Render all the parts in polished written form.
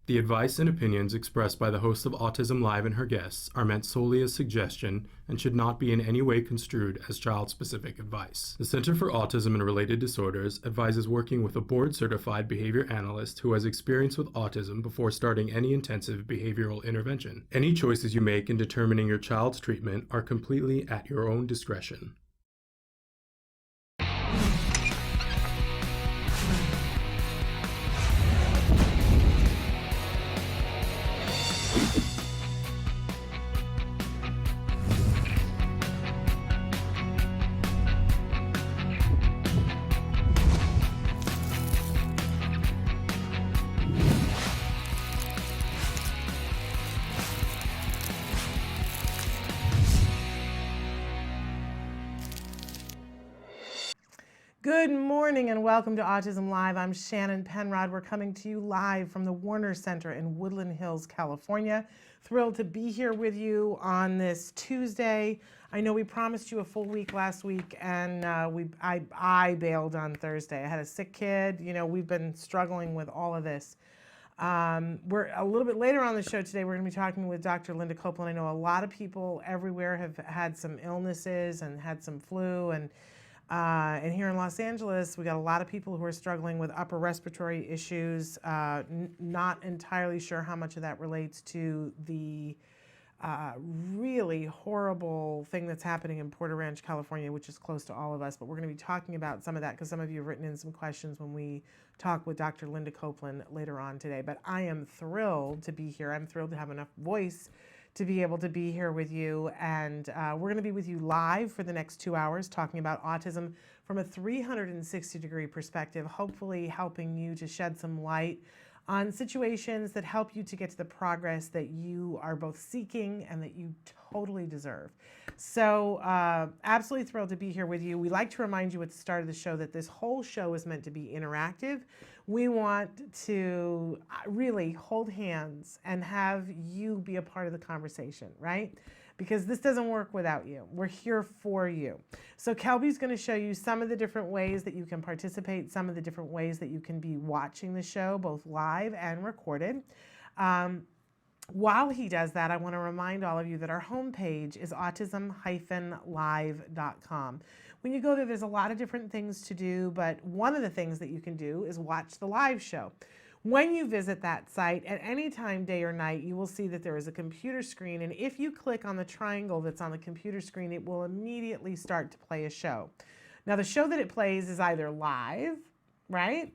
The advice and opinions expressed by the host of Autism Live and her guests are meant solely as suggestion and should not be in any way construed as child-specific advice. The Center for Autism and Related Disorders advises working with a board-certified behavior analyst who has experience with autism before starting any intensive behavioral intervention. Any choices you make in determining your child's treatment are completely at your own discretion. Good morning and welcome to Autism Live. I'm Shannon Penrod. We're coming to you live from the Warner Center in Woodland Hills, California. Thrilled to be here with you on this Tuesday. I know we promised you a full week last week, and I bailed on Thursday. I had a sick kid. You know, we've been struggling with all of this. We're a little bit later on the show today. We're going to be talking with Dr. Linda Copeland. I know a lot of people everywhere have had some illnesses and had some flu, and here in Los Angeles, we got a lot of people who are struggling with upper respiratory issues. Not entirely sure how much of that relates to the really horrible thing that's happening in Porter Ranch, California, which is close to all of us. But we're going to be talking about some of that because some of you have written in some questions when we talk with Dr. Linda Copeland later on today. But I am thrilled to be here. I'm thrilled to have enough voice to be able to be here with you. And we're going to be with you live for the next 2 hours talking about autism from a 360-degree perspective, hopefully helping you to shed some light on situations that help you to get to the progress that you are both seeking and that you totally deserve. So absolutely thrilled to be here with you. We like to remind you at the start of the show that this whole show is meant to be interactive. We want to really hold hands and have you be a part of the conversation, right? Because this doesn't work without you. We're here for you. So Kelby's going to show you some of the different ways that you can participate, some of the different ways that you can be watching the show, both live and recorded. While he does that, I want to remind all of you that our homepage is autism-live.com. When you go there, there's a lot of different things to do, but one of the things that you can do is watch the live show. When you visit that site at any time, day or night, you will see that there is a computer screen, and if you click on the triangle that's on the computer screen, it will immediately start to play a show. Now, the show that it plays is either live, right,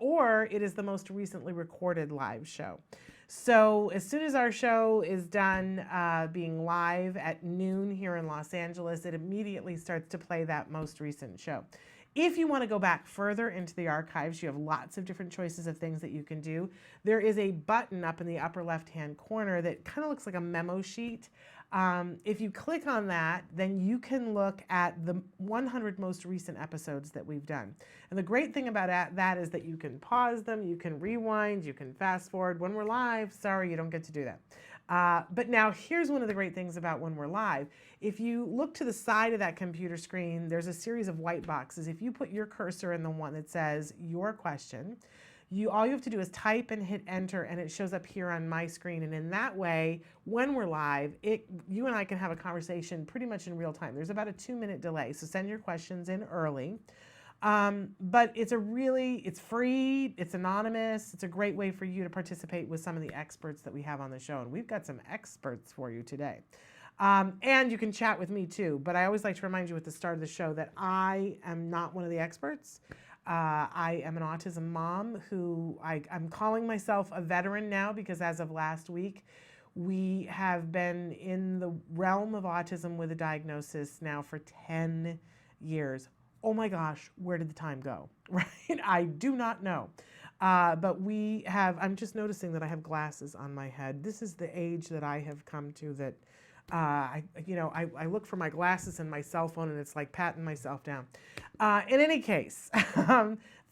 or it is the most recently recorded live show. So as soon as our show is done being live at noon here in Los Angeles, it immediately starts to play that most recent show. If you want to go back further into the archives, you have lots of different choices of things that you can do. There is a button up in the upper left-hand corner that kind of looks like a memo sheet. If you click on that, then you can look at the 100 most recent episodes that we've done. And the great thing about that is that you can pause them, you can rewind, you can fast forward. When we're live, sorry, you don't get to do that. But now here's one of the great things about when we're live. If you look to the side of that computer screen, there's a series of white boxes. If you put your cursor in the one that says your question, all you have to do is type and hit enter, and it shows up here on my screen. And in that way, when we're live, you and I can have a conversation pretty much in real time. There's about a 2-minute delay, so send your questions in early. But it's free, it's anonymous, it's a great way for you to participate with some of the experts that we have on the show. And we've got some experts for you today. And you can chat with me too, but I always like to remind you at the start of the show that I am not one of the experts. I am an autism mom who I'm calling myself a veteran now because as of last week, we have been in the realm of autism with a diagnosis now for 10 years. Oh my gosh, where did the time go, right? I do not know. But I'm just noticing that I have glasses on my head. This is the age that I have come to that, I look for my glasses and my cell phone and it's like patting myself down. In any case,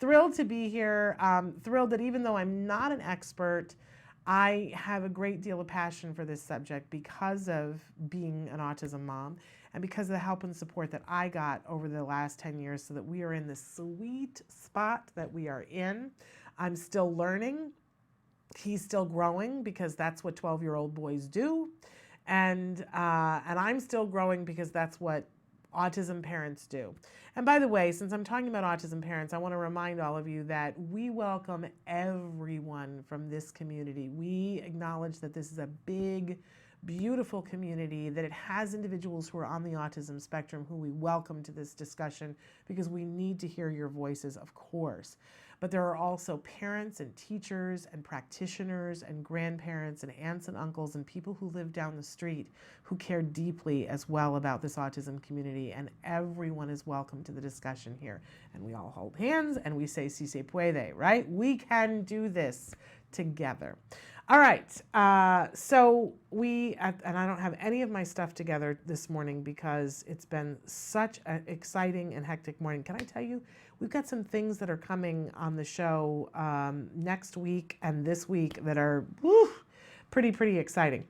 thrilled to be here. Thrilled that even though I'm not an expert, I have a great deal of passion for this subject because of being an autism mom and because of the help and support that I got over the last 10 years so that we are in the sweet spot that we are in. I'm still learning. he's still growing because that's what 12-year-old boys do. And I'm still growing because that's what autism parents do. And by the way, since I'm talking about autism parents, I want to remind all of you that we welcome everyone from this community. We acknowledge that this is a big, beautiful community, that it has individuals who are on the autism spectrum who we welcome to this discussion because we need to hear your voices, of course. But there are also parents and teachers and practitioners and grandparents and aunts and uncles and people who live down the street who care deeply as well about this autism community, and everyone is welcome to the discussion here. And we all hold hands and we say si se puede, right? We can do this together. All right, so and I don't have any of my stuff together this morning because it's been such an exciting and hectic morning. Can I tell you, we've got some things that are coming on the show next week and this week that are pretty exciting.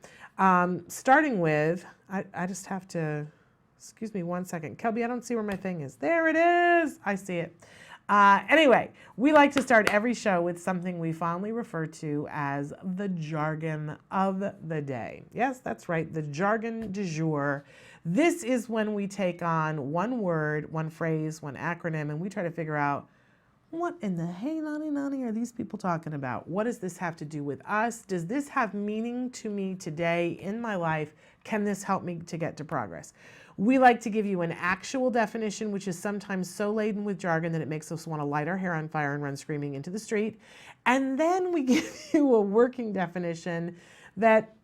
Starting with, I just have to, excuse me one second. Kelby, I don't see where my thing is. There it is. I see it. Anyway, we like to start every show with something we fondly refer to as the jargon of the day. Yes, that's right, the jargon du jour. This is when we take on one word, one phrase, one acronym, and we try to figure out what in the hey nani are these people talking about? What does this have to do with us? Does this have meaning to me today in my life? Can this help me to get to progress? We like to give you an actual definition, which is sometimes so laden with jargon that it makes us want to light our hair on fire and run screaming into the street. And then we give you a working definition that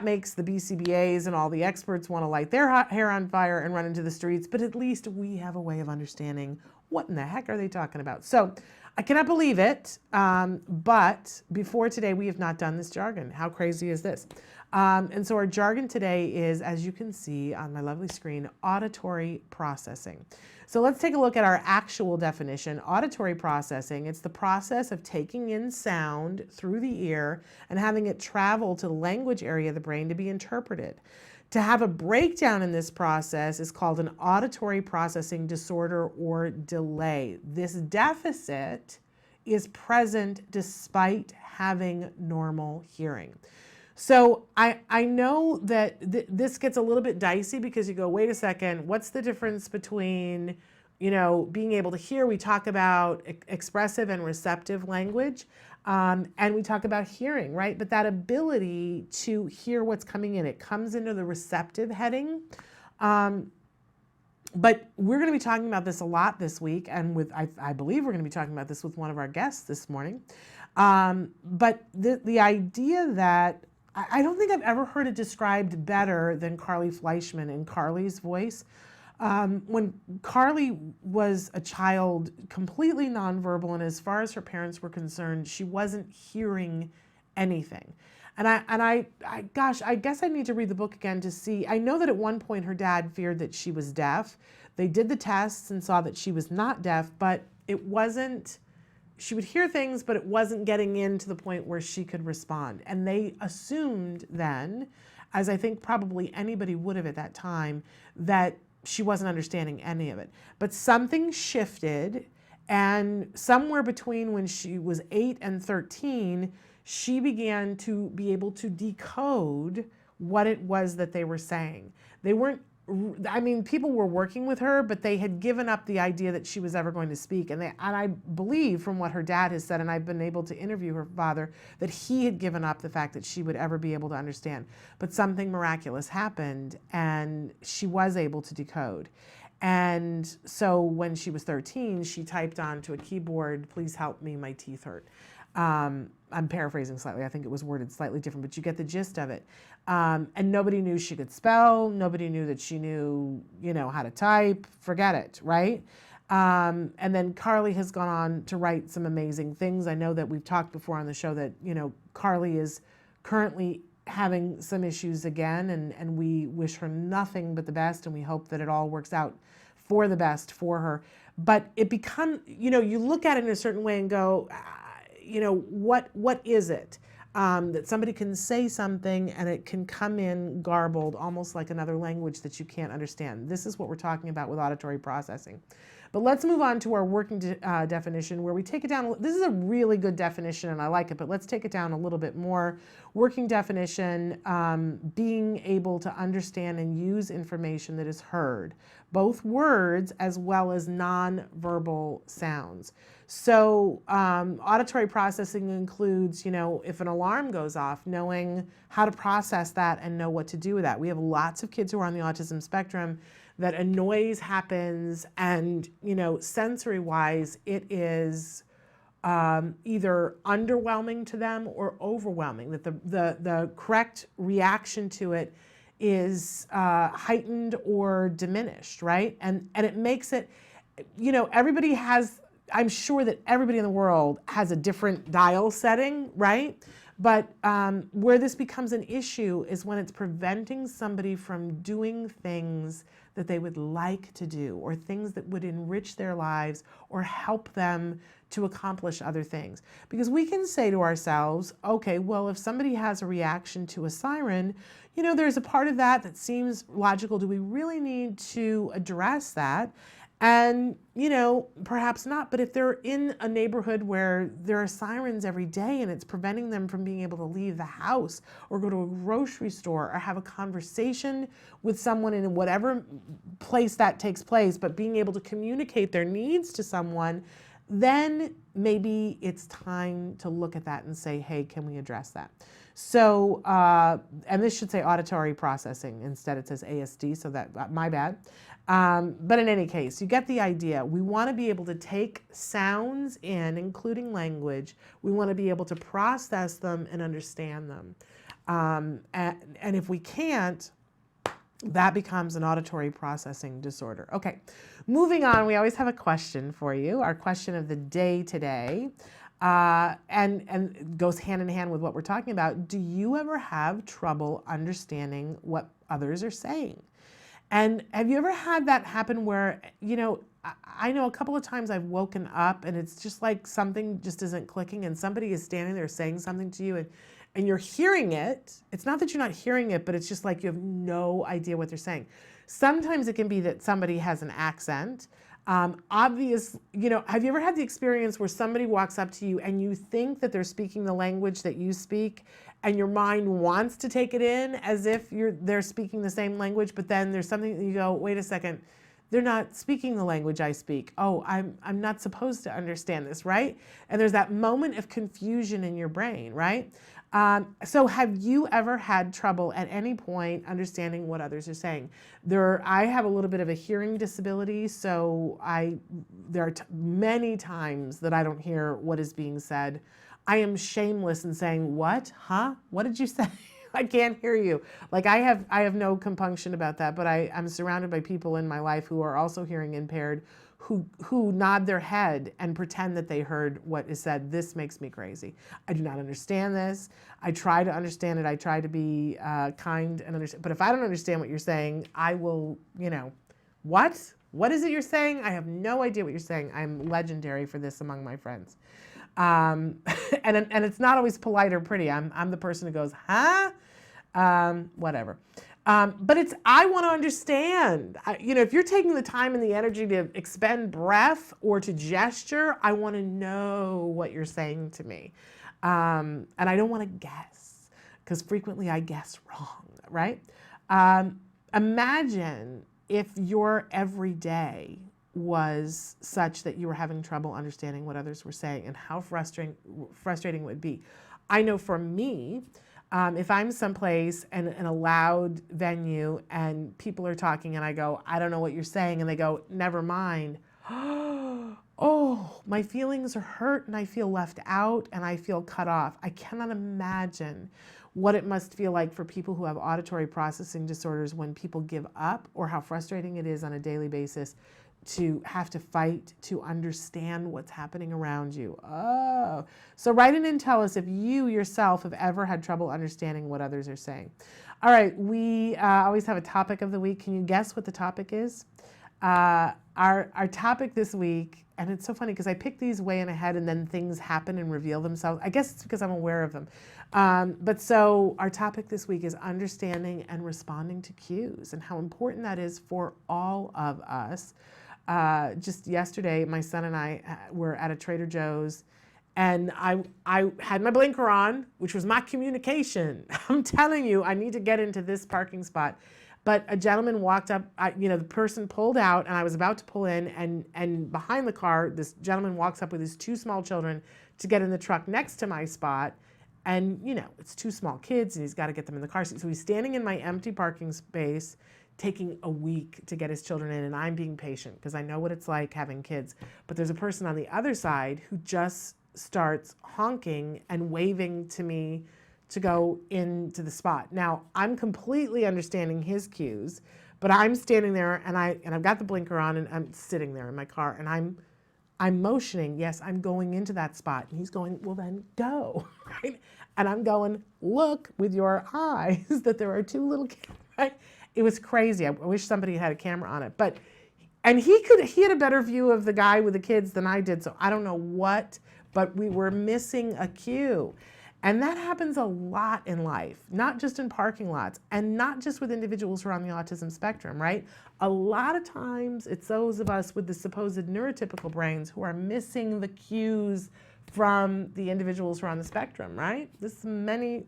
makes the BCBAs and all the experts want to light their hair on fire and run into the streets, but at least we have a way of understanding what in the heck are they talking about. So I cannot believe it, but before today we have not done this jargon. How crazy is this? And so our jargon today is, as you can see on my lovely screen, auditory processing. So let's take a look at our actual definition. Auditory processing, it's the process of taking in sound through the ear and having it travel to the language area of the brain to be interpreted. To have a breakdown in this process is called an auditory processing disorder or delay. This deficit is present despite having normal hearing. So I know that this gets a little bit dicey because you go, wait a second, what's the difference between, being able to hear? We talk about expressive and receptive language, and we talk about hearing, right? But that ability to hear what's coming in, it comes into the receptive heading. But we're going to be talking about this a lot this week, and I believe we're going to be talking about this with one of our guests this morning. But the idea that I don't think I've ever heard it described better than Carly Fleischman in Carly's voice. When Carly was a child, completely nonverbal, and as far as her parents were concerned, she wasn't hearing anything. And I gosh, I guess I need to read the book again to see. I know that at one point her dad feared that she was deaf. They did the tests and saw that she was not deaf, but it wasn't. She would hear things, but it wasn't getting in to the point where she could respond. And they assumed then, as I think probably anybody would have at that time, that she wasn't understanding any of it. But something shifted, and somewhere between when she was 8 and 13, she began to be able to decode what it was that they were saying. They weren't, people were working with her, but they had given up the idea that she was ever going to speak. And I believe from what her dad has said, and I've been able to interview her father, that he had given up the fact that she would ever be able to understand. But something miraculous happened, and she was able to decode. And so when she was 13, she typed onto a keyboard, "Please help me, my teeth hurt." I'm paraphrasing slightly. I think it was worded slightly different, but you get the gist of it. And nobody knew she could spell. Nobody knew that she knew, how to type. Forget it, right? And then Carly has gone on to write some amazing things. I know that we've talked before on the show that, Carly is currently having some issues again, and we wish her nothing but the best, and we hope that it all works out for the best for her. But it becomes, you look at it in a certain way and go, what is it? That somebody can say something and it can come in garbled, almost like another language that you can't understand. This is what we're talking about with auditory processing. But let's move on to our working definition, where we take it down. This is a really good definition and I like it, but let's take it down a little bit more. Working definition, being able to understand and use information that is heard, both words as well as non-verbal sounds. So auditory processing includes, if an alarm goes off, knowing how to process that and know what to do with that. We have lots of kids who are on the autism spectrum that a noise happens and, sensory-wise, it is either underwhelming to them or overwhelming, that the correct reaction to it is heightened or diminished, right? And it makes it, everybody has, I'm sure that everybody in the world has a different dial setting, right? But where this becomes an issue is when it's preventing somebody from doing things that they would like to do, or things that would enrich their lives or help them to accomplish other things. Because we can say to ourselves, okay, well, if somebody has a reaction to a siren, there's a part of that that seems logical. Do we really need to address that? And, perhaps not, but if they're in a neighborhood where there are sirens every day and it's preventing them from being able to leave the house or go to a grocery store or have a conversation with someone in whatever place that takes place, but being able to communicate their needs to someone, then maybe it's time to look at that and say, hey, can we address that? So, and this should say auditory processing. Instead it says ASD, so that, my bad. But in any case, you get the idea. We want to be able to take sounds in, including language. We want to be able to process them and understand them. And if we can't, that becomes an auditory processing disorder. Okay, moving on, we always have a question for you. Our question of the day today, and goes hand in hand with what we're talking about. Do you ever have trouble understanding what others are saying? And have you ever had that happen where, I know a couple of times I've woken up and it's just like something just isn't clicking and somebody is standing there saying something to you and you're hearing it. It's not that you're not hearing it, but it's just like you have no idea what they're saying. Sometimes it can be that somebody has an accent. Have you ever had the experience where somebody walks up to you and you think that they're speaking the language that you speak and your mind wants to take it in as if they're speaking the same language, but then there's something that you go, wait a second, they're not speaking the language I speak. Oh, I'm not supposed to understand this, right? And there's that moment of confusion in your brain, right? So have you ever had trouble at any point understanding what others are saying? I have a little bit of a hearing disability, so there are many times that I don't hear what is being said. I am shameless in saying, what? Huh? What did you say? I can't hear you. Like I have no compunction about that, but I'm surrounded by people in my life who are also hearing impaired, who nod their head and pretend that they heard what is said. This makes me crazy. I do not understand this. I try to understand it. I try to be kind and understand. But if I don't understand what you're saying, I will, what? What is it you're saying? I have no idea what you're saying. I'm legendary for this among my friends. And it's not always polite or pretty. I'm the person who goes, huh? Whatever. But I want to understand, if you're taking the time and the energy to expend breath or to gesture, I want to know what you're saying to me. And I don't want to guess, because frequently I guess wrong, right? Imagine if your everyday was such that you were having trouble understanding what others were saying and how frustrating it would be. I know for me, if I'm someplace in a loud venue and people are talking and I go, I don't know what you're saying, and they go, never mind. Oh, my feelings are hurt and I feel left out and I feel cut off. I cannot imagine what it must feel like for people who have auditory processing disorders when people give up, or how frustrating it is on a daily basis to have to fight to understand what's happening around you. Oh, so write in and tell us if you yourself have ever had trouble understanding what others are saying. All right, we always have a topic of the week. Can you guess what the topic is? Our topic this week, and it's so funny because I pick these way in ahead and then things happen and reveal themselves. I guess it's because I'm aware of them. But so our topic this week is understanding and responding to cues and how important that is for all of us. Just yesterday, my son and I were at a Trader Joe's, and I had my blinker on, which was my communication. I'm telling you, I need to get into this parking spot. But a gentleman walked up, the person pulled out, and I was about to pull in, and behind the car, this gentleman walks up with his 2 small children to get in the truck next to my spot. And, it's 2 small kids, and he's got to get them in the car seat. So he's standing in my empty parking space, taking a week to get his children in, and I'm being patient because I know what it's like having kids. But there's a person on the other side who just starts honking and waving to me to go into the spot. Now, I'm completely understanding his cues, but I'm standing there and I've got the blinker on and I'm sitting there in my car and I'm motioning, yes, I'm going into that spot. And he's going, well then go, right? And I'm going, look with your eyes that there are 2 little kids, right? It was crazy. I wish somebody had a camera on it. And he had a better view of the guy with the kids than I did, so I don't know what, but we were missing a cue. And that happens a lot in life, not just in parking lots and not just with individuals who are on the autism spectrum, right? A lot of times it's those of us with the supposed neurotypical brains who are missing the cues from the individuals who are on the spectrum, right? This is a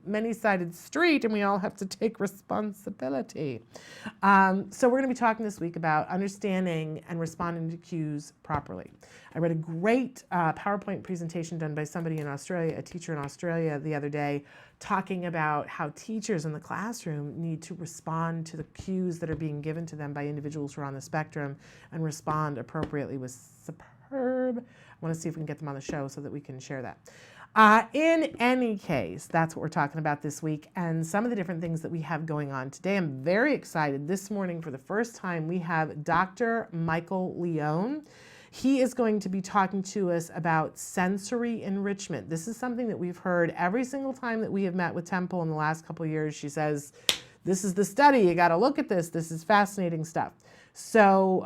many-sided street and we all have to take responsibility. So we're going to be talking this week about understanding and responding to cues properly. I read a great PowerPoint presentation done by somebody in Australia, a teacher in Australia the other day, talking about how teachers in the classroom need to respond to the cues that are being given to them by individuals who are on the spectrum and respond appropriately. Was superb. I want to see if we can get them on the show so that we can share that. In any case, that's what we're talking about this week and some of the different things that we have going on today. I'm very excited. This morning, for the first time, we have Dr. Michael Leone. He is going to be talking to us about sensory enrichment. This is something that we've heard every single time that we have met with Temple in the last couple of years. She says, this is the study, you got to look at this. This is fascinating stuff. So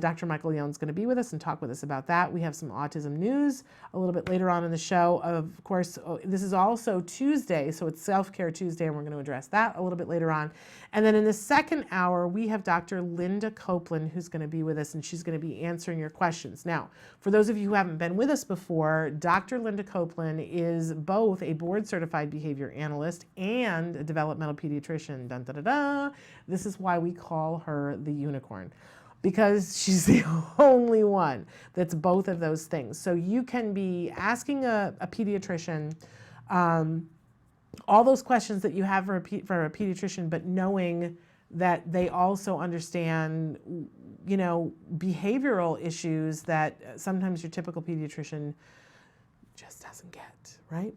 Dr. Michael Leone is going to be with us and talk with us about that. We have some autism news a little bit later on in the show. Of course, this is also Tuesday, so it's Self-Care Tuesday, and we're going to address that a little bit later on. And then in the second hour, we have Dr. Linda Copeland who's going to be with us, and she's going to be answering your questions. Now, for those of you who haven't been with us before, Dr. Linda Copeland is both a board-certified behavior analyst and a developmental pediatrician. Dun, da, da, da. This is why we call her the unicorn, because she's the only one that's both of those things. So you can be asking a pediatrician all those questions that you have for a pediatrician, but knowing that they also understand, behavioral issues that sometimes your typical pediatrician just doesn't get, right?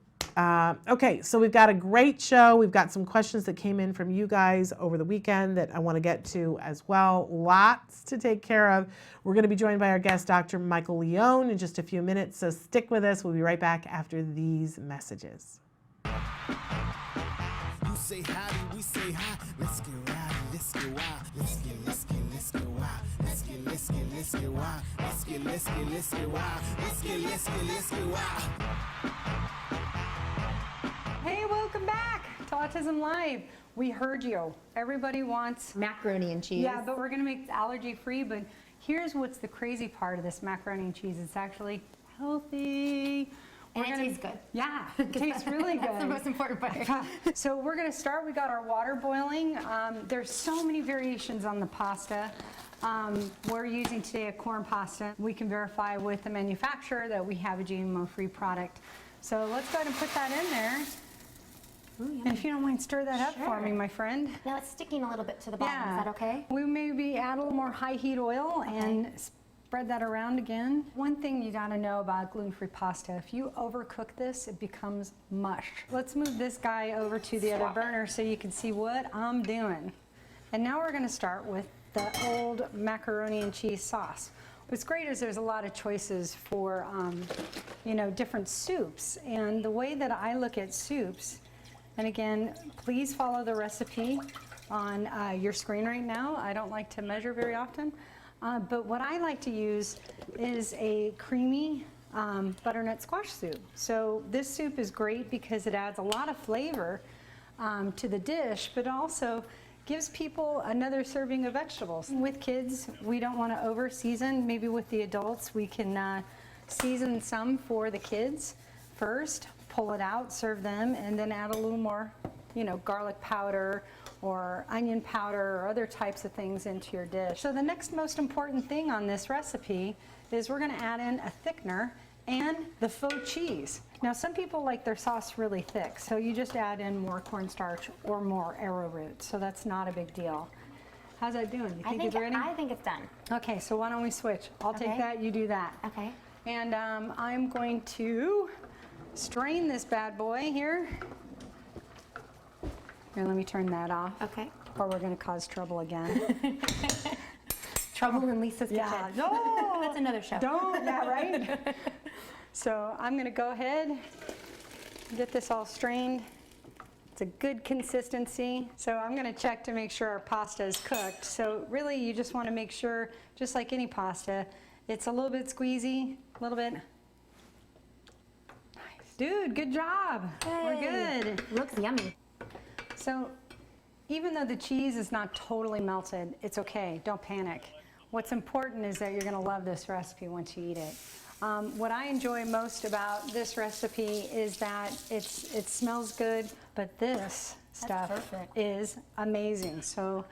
Okay, so we've got a great show. We've got some questions that came in from you guys over the weekend that I want to get to as well. Lots to take care of. We're going to be joined by our guest, Dr. Michael Leone, in just a few minutes, so stick with us. We'll be right back after these messages. You say howdy, we say hi. Let's get rowdy, let's get wild. Let's get wild. Let's get wild. Let's get wild. Let's get wild. Let's get wild. Hey, welcome back to Autism Live. We heard you. Everybody wants macaroni and cheese. Yeah, but we're gonna make it allergy free. But here's what's the crazy part of this macaroni and cheese. It's actually healthy. And it tastes good. Yeah, it tastes really good. That's the most important part. So we're gonna start. We got our water boiling. There's so many variations on the pasta. We're using today a corn pasta. We can verify with the manufacturer that we have a GMO-free product. So let's go ahead and put that in there. Ooh, and if you don't mind, stir that up for me, Sure. my friend. Now it's sticking a little bit to the bottom. Yeah. Is that okay? We maybe add a little more high heat oil and spread that around again. One thing you gotta know about gluten-free pasta, if you overcook this, it becomes mush. Let's move this guy over to the other burner so you can see what I'm doing. And now we're gonna start with the old macaroni and cheese sauce. What's great is there's a lot of choices for, different soups. And the way that I look at soups, and again, please follow the recipe on your screen right now. I don't like to measure very often. But what I like to use is a creamy butternut squash soup. So this soup is great because it adds a lot of flavor to the dish, but also gives people another serving of vegetables. With kids, we don't want to over season. Maybe with the adults, we can season some for the kids first, pull it out, serve them, and then add a little more, garlic powder or onion powder or other types of things into your dish. So the next most important thing on this recipe is we're going to add in a thickener and the faux cheese. Now some people like their sauce really thick, so you just add in more cornstarch or more arrowroot, so that's not a big deal. How's that doing? You think it's ready? I think it's done. Okay, so why don't we switch? I'll take Okay. that, you do that. Okay. And I'm going to strain this bad boy here. Here, let me turn that off. Okay. Or we're going to cause trouble again. Trouble in Lisa's Yeah, kitchen. no. That's another show. Don't, yeah, right? So I'm going to go ahead and get this all strained. It's a good consistency. So I'm going to check to make sure our pasta is cooked. So really you just want to make sure, just like any pasta, it's a little bit squeezy, a little bit. Nice. Dude, good job. We're Hey. good. Looks yummy. So even though the cheese is not totally melted, it's okay, don't panic. What's important is that you're gonna love this recipe once you eat it. What I enjoy most about this recipe is that it smells good, but this stuff perfect. is amazing. So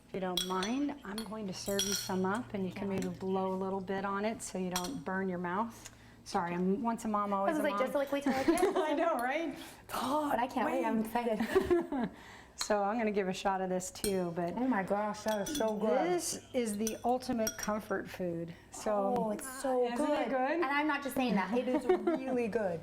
if you don't mind, I'm going to serve you some up, and you can maybe blow a little bit on it so you don't burn your mouth. Sorry, I'm once a mom, I always was a like, mom. just like we tell our kids. I know, right? But I can't wait. I'm excited. So I'm going to give a shot of this too, but Oh my gosh, that is so good. this is the ultimate comfort food. So Oh, it's so Isn't good. it good? And I'm not just saying that. It is really good.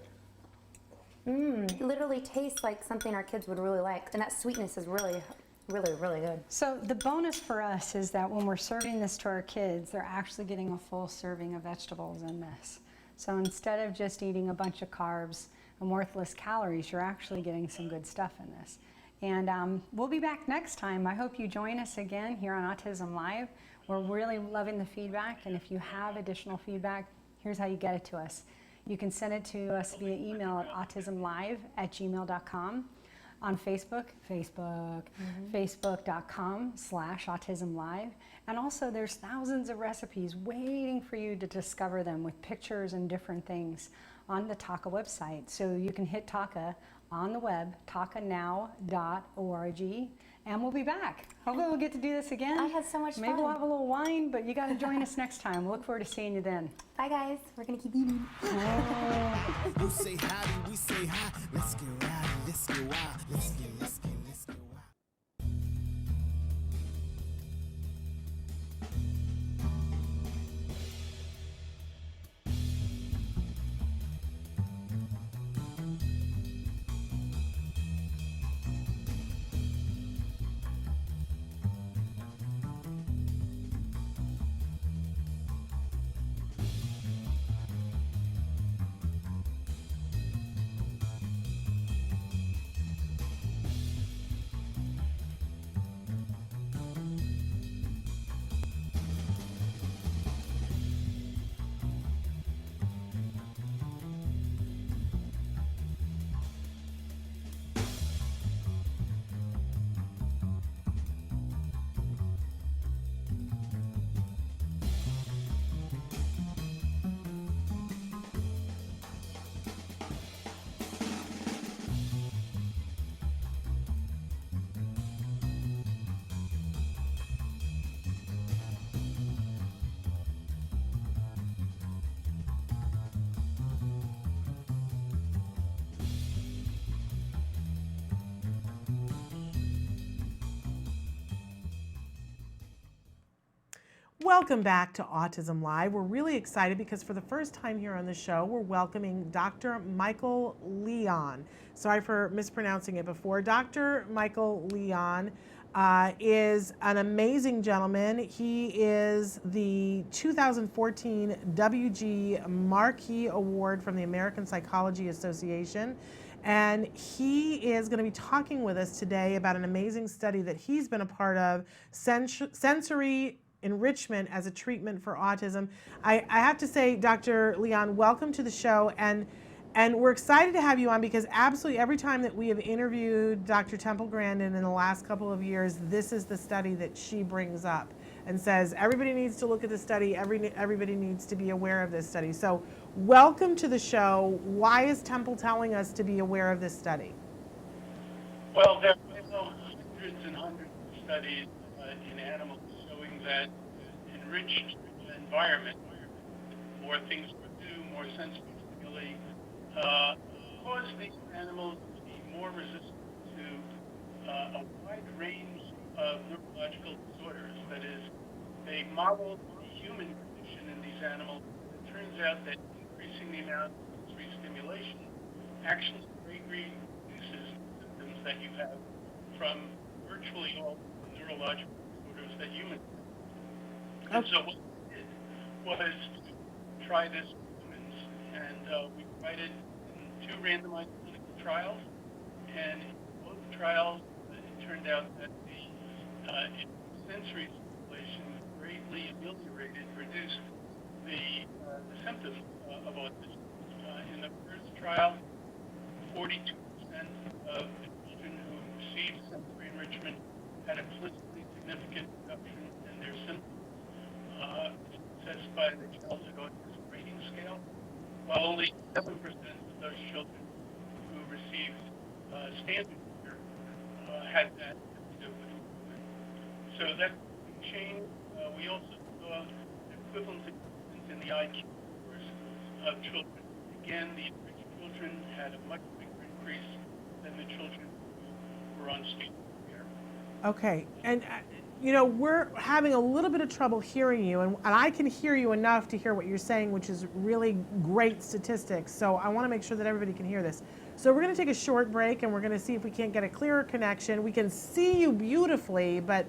It literally tastes like something our kids would really like. And that sweetness is really, really, really good. So the bonus for us is that when we're serving this to our kids, they're actually getting a full serving of vegetables in this. So instead of just eating a bunch of carbs and worthless calories, you're actually getting some good stuff in this. And we'll be back next time. I hope you join us again here on Autism Live. We're really loving the feedback, and if you have additional feedback, here's how you get it to us. You can send it to us via email at autismlive@gmail.com. On Facebook, facebook.com/autismlive. And also there's thousands of recipes waiting for you to discover them with pictures and different things on the Taka website. So you can hit Taka on the web, takanow.org, and we'll be back. Hopefully we'll get to do this again. I had so much Maybe fun. we'll have a little wine, but you got to join us next time. We'll look forward to seeing you then. Bye, guys. We're going to keep eating. You say howdy, we say hi. Let's get rowdy, let's get wild. Let's get wild. Welcome back to Autism Live. We're really excited because for the first time here on the show, we're welcoming Dr. Michael Leon. Sorry for mispronouncing it before. Dr. Michael Leon is an amazing gentleman. He is the 2014 WG Marquis Award from the American Psychology Association. And he is going to be talking with us today about an amazing study that he's been a part of, sensory enrichment as a treatment for autism. I have to say, Dr. Leon, welcome to the show. And And we're excited to have you on because absolutely every time that we have interviewed Dr. Temple Grandin in the last couple of years, this is the study that she brings up and says everybody needs to look at the study, everybody needs to be aware of this study. So welcome to the show. Why is Temple telling us to be aware of this study? Well, there are now hundreds and hundreds of studies in animals showing that enriched environment, more things to do, more sensory stimuli, cause these animals to be more resistant to a wide range of neurological disorders. That is, they model the human condition in these animals. It turns out that increasing the amount of sensory stimulation actually greatly reduces the symptoms that you have from virtually all neurological disorders that humans have. And so what we did was to try this in humans, and we tried it in 2 randomized clinical trials, and in both trials it turned out that the sensory stimulation greatly ameliorated, reduced the symptoms of autism. In the first trial, 42% of the children who received sensory enrichment had a clinically significant reduction in their symptoms, assessed by the Childhood Autism Rating Scale, while only 7% of those children who received standard care had that improvement. So that changed. We also saw equivalent improvements in the IQ scores of children. Again, the enriched children had a much bigger increase than the children who were on standard care. Okay, and you know, we're having a little bit of trouble hearing you, and I can hear you enough to hear what you're saying, which is really great statistics. So I want to make sure that everybody can hear this. So we're going to take a short break, and we're going to see if we can't get a clearer connection. We can see you beautifully, but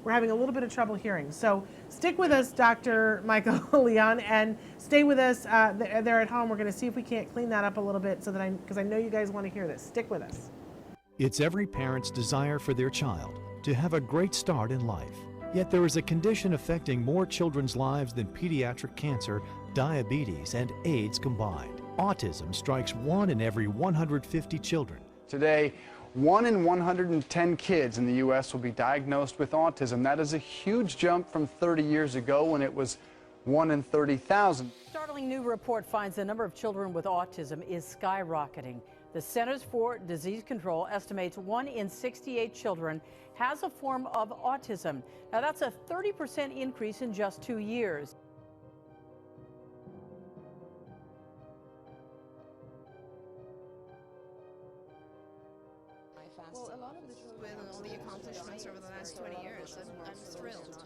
we're having a little bit of trouble hearing. So stick with us, Dr. Michael Leon, and stay with us there at home. We're going to see if we can't clean that up a little bit, so that because I know you guys want to hear this. Stick with us. It's every parent's desire for their child to have a great start in life. Yet there is a condition affecting more children's lives than pediatric cancer, diabetes, and AIDS combined. Autism strikes 1 in every 150 children. Today, 1 in 110 kids in the U.S. will be diagnosed with autism. That is a huge jump from 30 years ago when it was 1 in 30,000. Startling new report finds the number of children with autism is skyrocketing. The Centers for Disease Control estimates 1 in 68 children has a form of autism. Now that's a 30% increase in just 2 years. Well, a lot of the children and all the accomplishments over the last 20 years, I'm thrilled.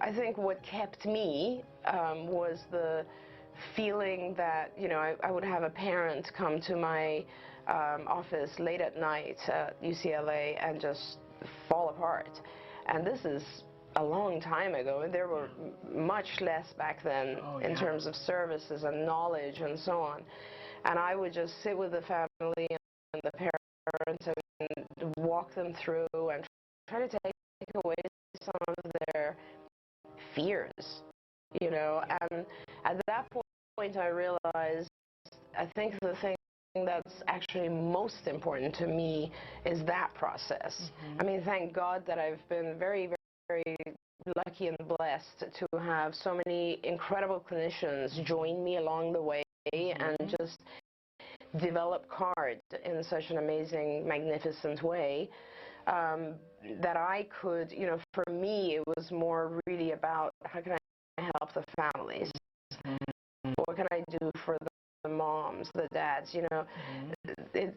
I think what kept me was the feeling that, you know, I would have a parent come to my office late at night at UCLA and just fall apart. And this is a long time ago, and there were much less back then in terms of services and knowledge and so on. And I would just sit with the family and the parents and walk them through and try to take away some of their fears, you know. And at that point I realized, I think the thing that's actually most important to me is that process. I mean, thank God that I've been very, very lucky and blessed to have so many incredible clinicians join me along the way and just develop cards in such an amazing, magnificent way. That I could, you know, for me it was more really about how can I help the families? What can I do for the moms, the dads, you know? It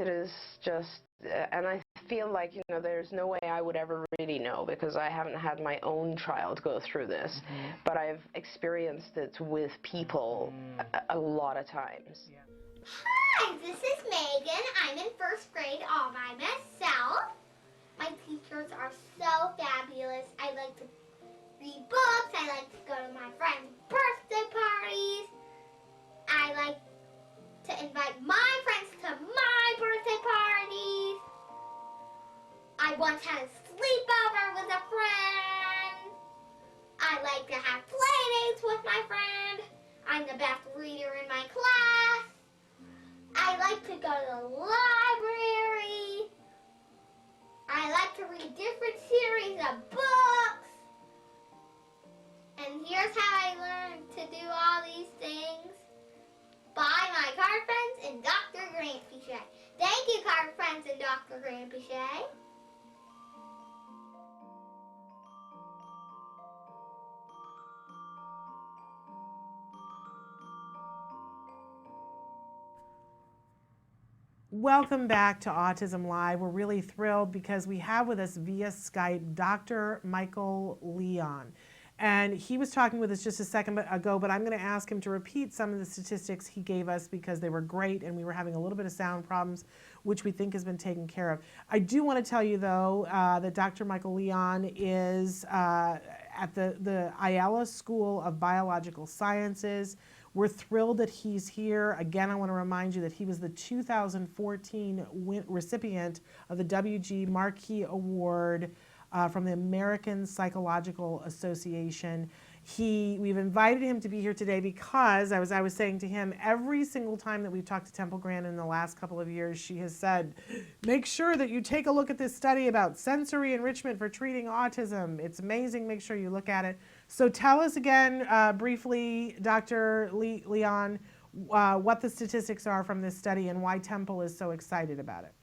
is just, and I feel like, you know, there's no way I would ever really know because I haven't had my own child go through this, but I've experienced it with people a lot of times. Hi, this is Megan. I'm in 1st grade all by myself. My teachers are so fabulous. I like to read books. I like to go to my friends' birthday parties. I like to invite my friends to my birthday parties. I once had a sleepover with a friend. I I like to have play dates with my friend. I'm the best reader in my class. I like to go to the library. I like to read different series of books. And here's how I learned to do all these things. By my card friends and Dr. Grandpichet. Thank you, card friends and Dr. Grandpichet. Welcome back to Autism Live. We're really thrilled because we have with us via Skype Dr. Michael Leon. And he was talking with us just a second ago, but I'm going to ask him to repeat some of the statistics he gave us because they were great and we were having a little bit of sound problems, which we think has been taken care of. I do want to tell you, though, that Dr. Michael Leon is at the Ayala School of Biological Sciences. We're thrilled that he's here. Again, I want to remind you that he was the 2014 recipient of the WG Marquis Award from the American Psychological Association. We've invited him to be here today because, as I was saying to him, every single time that we've talked to Temple Grandin in the last couple of years, she has said, make sure that you take a look at this study about sensory enrichment for treating autism. It's amazing. Make sure you look at it. So tell us again, briefly, Dr. Leon, what the statistics are from this study and why Temple is so excited about it.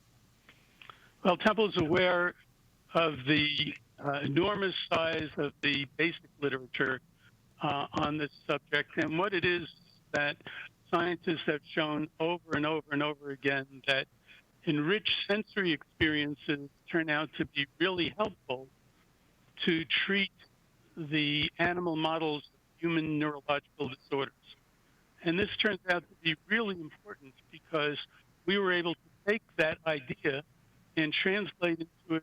Well, Temple is aware of the enormous size of the basic literature on this subject, and what it is that scientists have shown over and over and over again that enriched sensory experiences turn out to be really helpful to treat the animal models of human neurological disorders. And this turns out to be really important because we were able to take that idea and translate it into a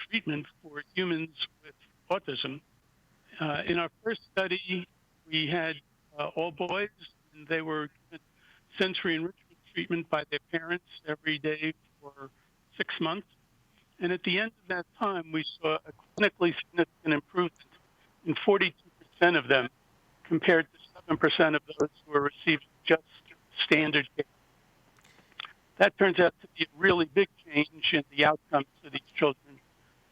treatment for humans with autism. In our first study, we had all boys, and they were given sensory enrichment treatment by their parents every day for 6 months. And at the end of that time, we saw a clinically significant improvement in 42% of them compared to 7% of those who were receiving just standard care. That turns out to be a really big change in the outcomes of these children.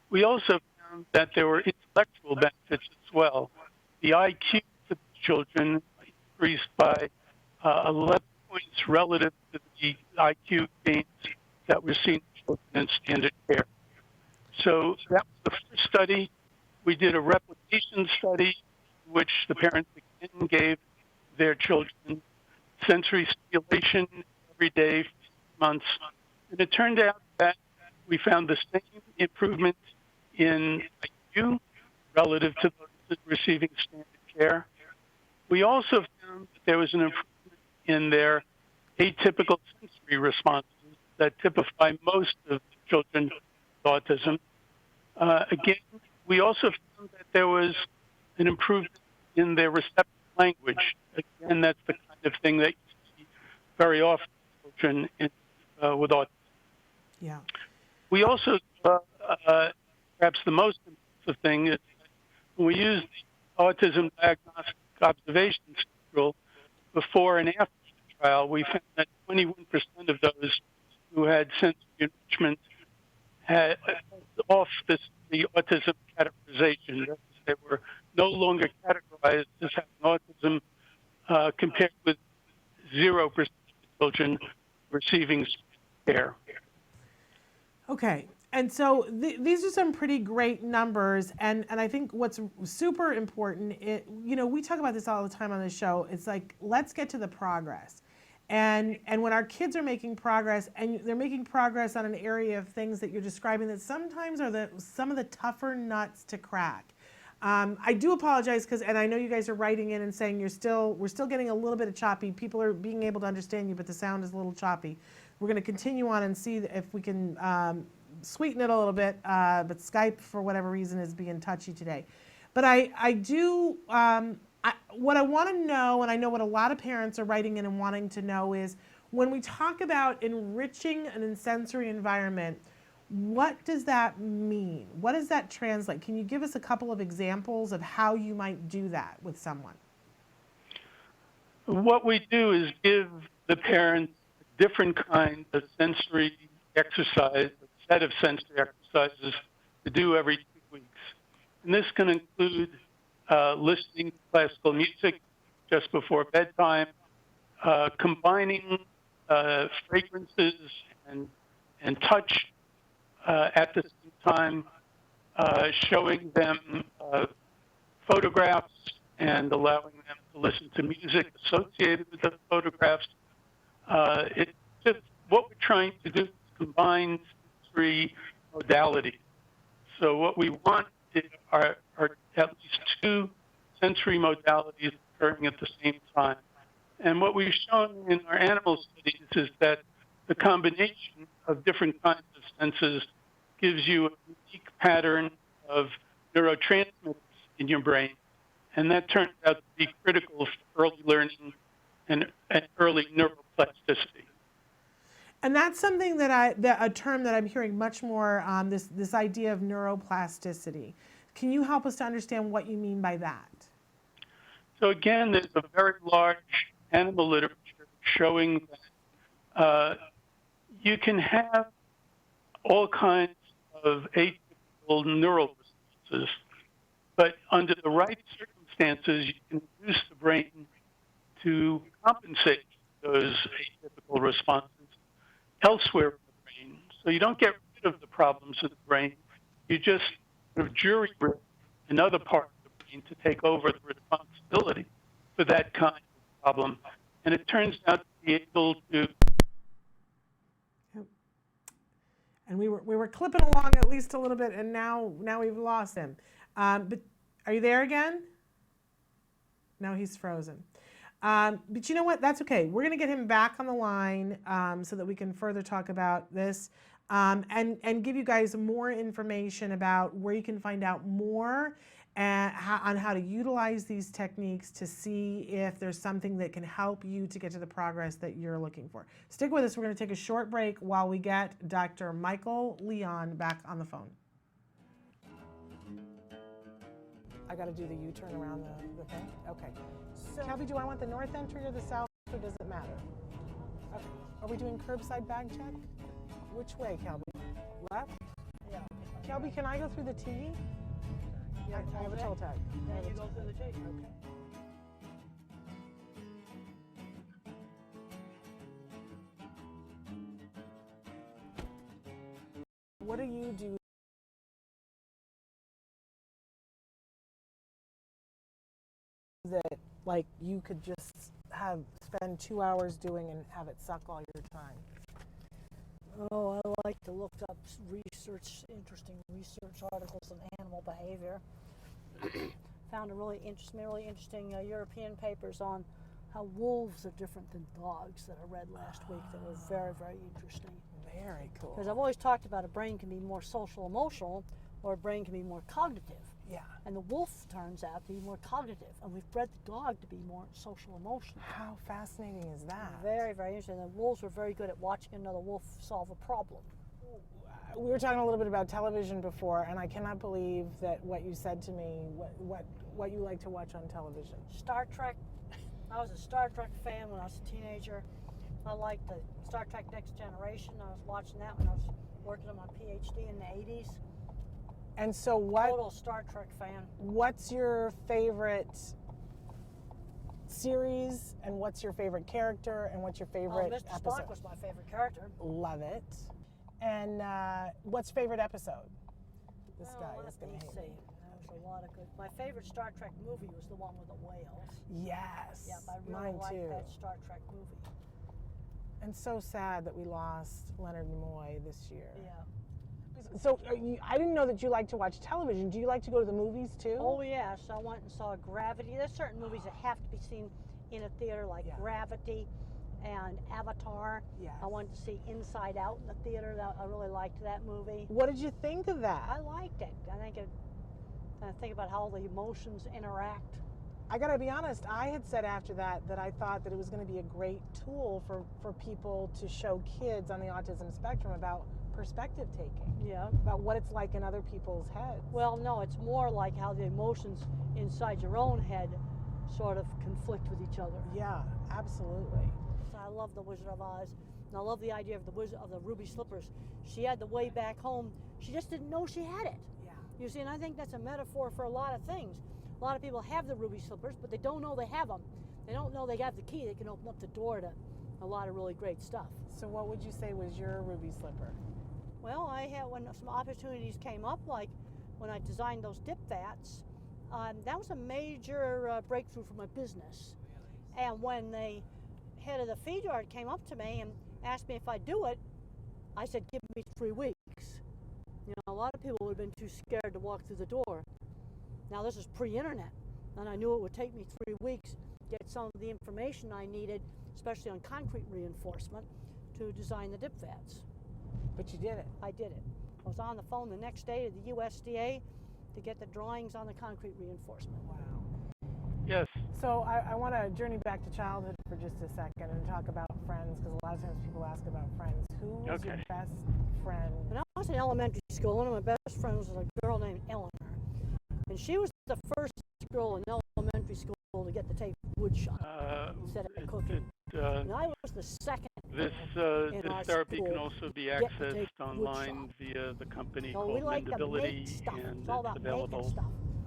We also found that there were intellectual benefits as well. The IQ of the children increased by 11 points relative to the IQ gains that were seen in children in standard care. So that was the first study. We did a replication study in which the parents again gave their children sensory stimulation every day for 6 months. And it turned out that we found the same improvement in IQ relative to those receiving standard care. We also found that there was an improvement in their atypical sensory responses that typify most of the children with autism. Again, we also found that there was an improvement in their receptive language. Again, that's the kind of thing that you see very often in children with autism. Yeah. We also saw, perhaps the most impressive thing is that when we used the autism diagnostic observation schedule before and after the trial, we found that 21% of those who had sensory enrichment had off the autism categorization. They were no longer categorized as having autism compared with 0% of children receiving care. Okay. And so these are some pretty great numbers, and I think what's super important, we talk about this all the time on the show, it's like, let's get to the progress. And when our kids are making progress, and they're making progress on an area of things that you're describing that sometimes are some of the tougher nuts to crack. I do apologize and I know you guys are writing in and saying we're still getting a little bit of choppy. People are being able to understand you, but the sound is a little choppy. We're going to continue on and see if we can sweeten it a little bit, but Skype, for whatever reason, is being touchy today. But what I want to know, and I know what a lot of parents are writing in and wanting to know, is when we talk about enriching an sensory environment, What does that mean? What does that translate? Can you give us a couple of examples of how you might do that with someone? What we do is give the parents a different kind of sensory exercise, a set of sensory exercises to do every 2 weeks. And this can include listening to classical music just before bedtime, combining fragrances and touch at the same time, showing them photographs and allowing them to listen to music associated with the photographs. It's just what we're trying to do is combine sensory modalities. So what we want are at least 2 sensory modalities occurring at the same time. And what we've shown in our animal studies is that the combination of different kinds of senses gives you a unique pattern of neurotransmitters in your brain. And that turns out to be critical for early learning and early neuroplasticity. And that's something that a term that I'm hearing much more, this idea of neuroplasticity. Can you help us to understand what you mean by that? So again, there's a very large animal literature showing that you can have all kinds of atypical neural responses, but under the right circumstances, you can induce the brain to compensate those atypical responses elsewhere in the brain. So you don't get rid of the problems in the brain. You just sort of jury rig another part of the brain to take over the responsibility for that kind of problem. And it turns out to be able to. And we were clipping along at least a little bit, and now we've lost him. But are you there again? No, he's frozen. But you know what? That's okay. We're going to get him back on the line so that we can further talk about this and give you guys more information about where you can find out more on how to utilize these techniques to see if there's something that can help you to get to the progress that you're looking for. Stick with us. We're going to take a short break while we get Dr. Michael Leon back on the phone. I got to do the U-turn around the thing? Okay. So, Kelby, do I want the north entry or the south, or does it matter? Okay. Are we doing curbside bag check? Which way, Kelby? Left? Yeah. Kelby, can I go through the T? Yeah, I have a toll tag. Yeah, you go through the T. Okay. What do you do that, like, you could just spend 2 hours doing and have it suck all your time? Oh, I like to look up interesting research articles on animal behavior. Found a really interesting European papers on how wolves are different than dogs that I read last week that were very, very interesting. Very cool. Because I've always talked about a brain can be more social emotional or a brain can be more cognitive. Yeah. And the wolf turns out to be more cognitive, and we've bred the dog to be more social emotional. How fascinating is that? Very, very interesting. The wolves were very good at watching another wolf solve a problem. We were talking a little bit about television before, and I cannot believe that what you said to me, what you like to watch on television. Star Trek. I was a Star Trek fan when I was a teenager. I liked the Star Trek Next Generation. I was watching that when I was working on my PhD in the 80s. And so what? Total Star Trek fan. What's your favorite series, and what's your favorite character, and what's your favorite Mr. episode? Spock was my favorite character. Love it. And what's favorite episode? This guy is going to hate me. There's a lot of good. My favorite Star Trek movie was the one with the whales. Yes. Yeah, I really liked that Star Trek movie. And so sad that we lost Leonard Nimoy this year. Yeah. So I didn't know that you like to watch television. Do you like to go to the movies too? Oh yes, I went and saw Gravity. There's certain movies that have to be seen in a theater, like Gravity and Avatar. Yes. I went to see Inside Out in the theater. I really liked that movie. What did you think of that? I liked it. I think about how the emotions interact I gotta be honest, I had said after that I thought that it was going to be a great tool for people to show kids on the autism spectrum about perspective taking. Yeah. About what it's like in other people's heads. Well, no, it's more like how the emotions inside your own head sort of conflict with each other. Yeah, absolutely. So I love The Wizard of Oz, and I love the idea of the ruby slippers. She had the way back home. She just didn't know she had it. Yeah. You see, and I think that's a metaphor for a lot of things. A lot of people have the ruby slippers, but they don't know they have them. They don't know they got the key that can open up the door to a lot of really great stuff. So what would you say was your ruby slipper? Well, I had, when some opportunities came up, like when I designed those dip vats, that was a major breakthrough for my business. And when the head of the feed yard came up to me and asked me if I'd do it, I said, give me 3 weeks. You know, a lot of people would have been too scared to walk through the door. Now this is pre-internet, and I knew it would take me 3 weeks to get some of the information I needed, especially on concrete reinforcement, to design the dip vats. But you did it. I did it. I was on the phone the next day to the USDA to get the drawings on the concrete reinforcement. Wow. Yes. So I want to journey back to childhood for just a second and talk about friends, because a lot of times people ask about friends. Who was your best friend? When I was in elementary school, one of my best friends was a girl named Eleanor. And she was the first girl in elementary school to get the tape wood shop instead of cooking. And I was the second. This therapy can also be accessed online via the company called Mendability, and it's available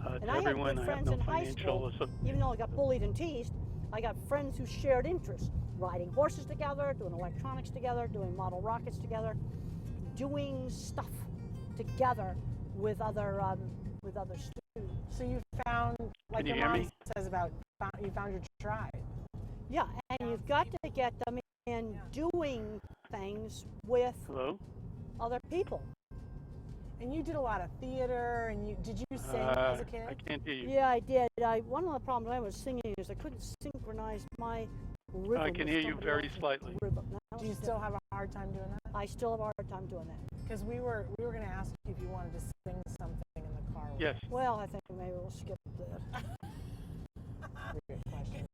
to everyone. I have no financial. Even though I got bullied and teased, I got friends who shared interests: riding horses together, doing electronics together, doing model rockets together, doing stuff together with other students. So you found, like your mom says about, you found your tribe. Yeah, and you've got to get them in doing things with other people. And you did a lot of theater, and did you sing as a kid? I can't hear you. Yeah, I did. One of the problems I was singing is I couldn't synchronize my rhythm. I can hear you very slightly. Do you still have a hard time doing that? I still have a hard time doing that. Because we were going to ask you if you wanted to sing something in the car. Yes. Well, I think maybe we'll skip that. Good question.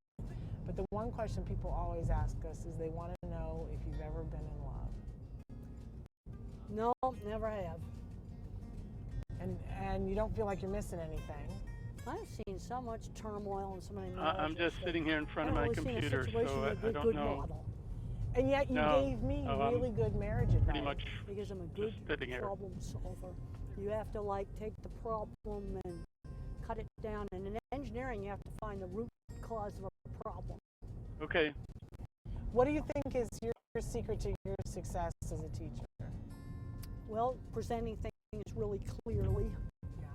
But the one question people always ask us is they want to know if you've ever been in love. No, never have. And you don't feel like you're missing anything. I've seen so much turmoil and so many. I'm just sitting here in front of my computer, so I don't know. Model. And yet you gave me really good marriage advice. Pretty much because I'm a good problem solver. You have to take the problem and cut it down. And in engineering, you have to find the root cause of a problem. Okay. What do you think is your secret to your success as a teacher? Well, presenting things really clearly. Yeah.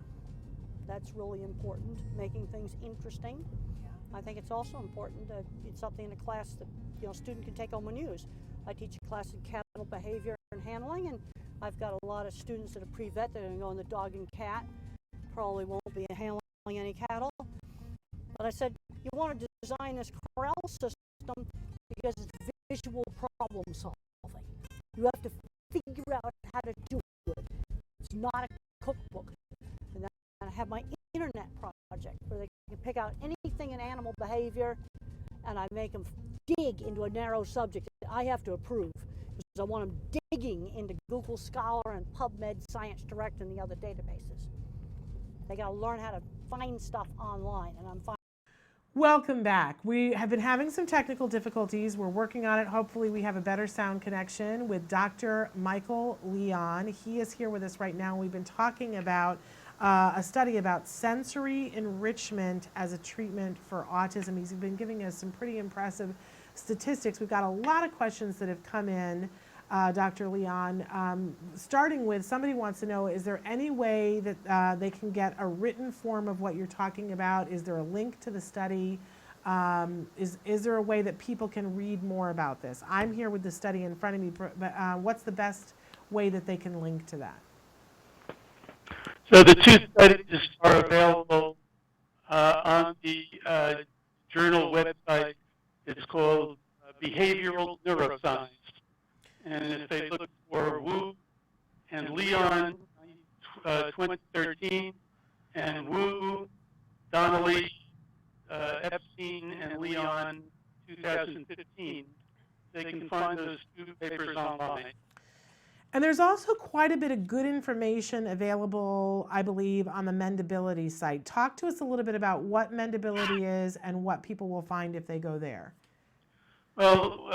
That's really important. Making things interesting. Yeah. I think it's also important that it's something in a class that a student can take home and use. I teach a class in cattle behavior and handling, and I've got a lot of students that are pre-vet that are going to go in the dog and cat. Probably won't be handling any cattle. But I said, you want to design this corral system because it's visual problem solving. You have to figure out how to do it. It's not a cookbook. And then I have my internet project where they can pick out anything in animal behavior, and I make them dig into a narrow subject that I have to approve, because I want them digging into Google Scholar and PubMed, Science Direct, and the other databases. They got to learn how to find stuff online, and I'm finding. Welcome back. We have been having some technical difficulties. We're working on it. Hopefully we have a better sound connection with Dr. Michael Leon. He is here with us right now. We've been talking about a study about sensory enrichment as a treatment for autism. He's been giving us some pretty impressive statistics. We've got a lot of questions that have come in, Dr. Leon. Starting with, somebody wants to know, is there any way that they can get a written form of what you're talking about? Is there a link to the study? Is there a way that people can read more about this? I'm here with the study in front of me, but what's the best way that they can link to that? So the two studies are available on the journal website. It's called Behavioral Neuroscience. And if they look for Wu and Leon 2013 and Wu, Donnelly Epstein and Leon 2015. They can find those two papers online. And there's also quite a bit of good information available, I believe, on the Mendability site. Talk to us a little bit about what Mendability is and what people will find if they go there. Well,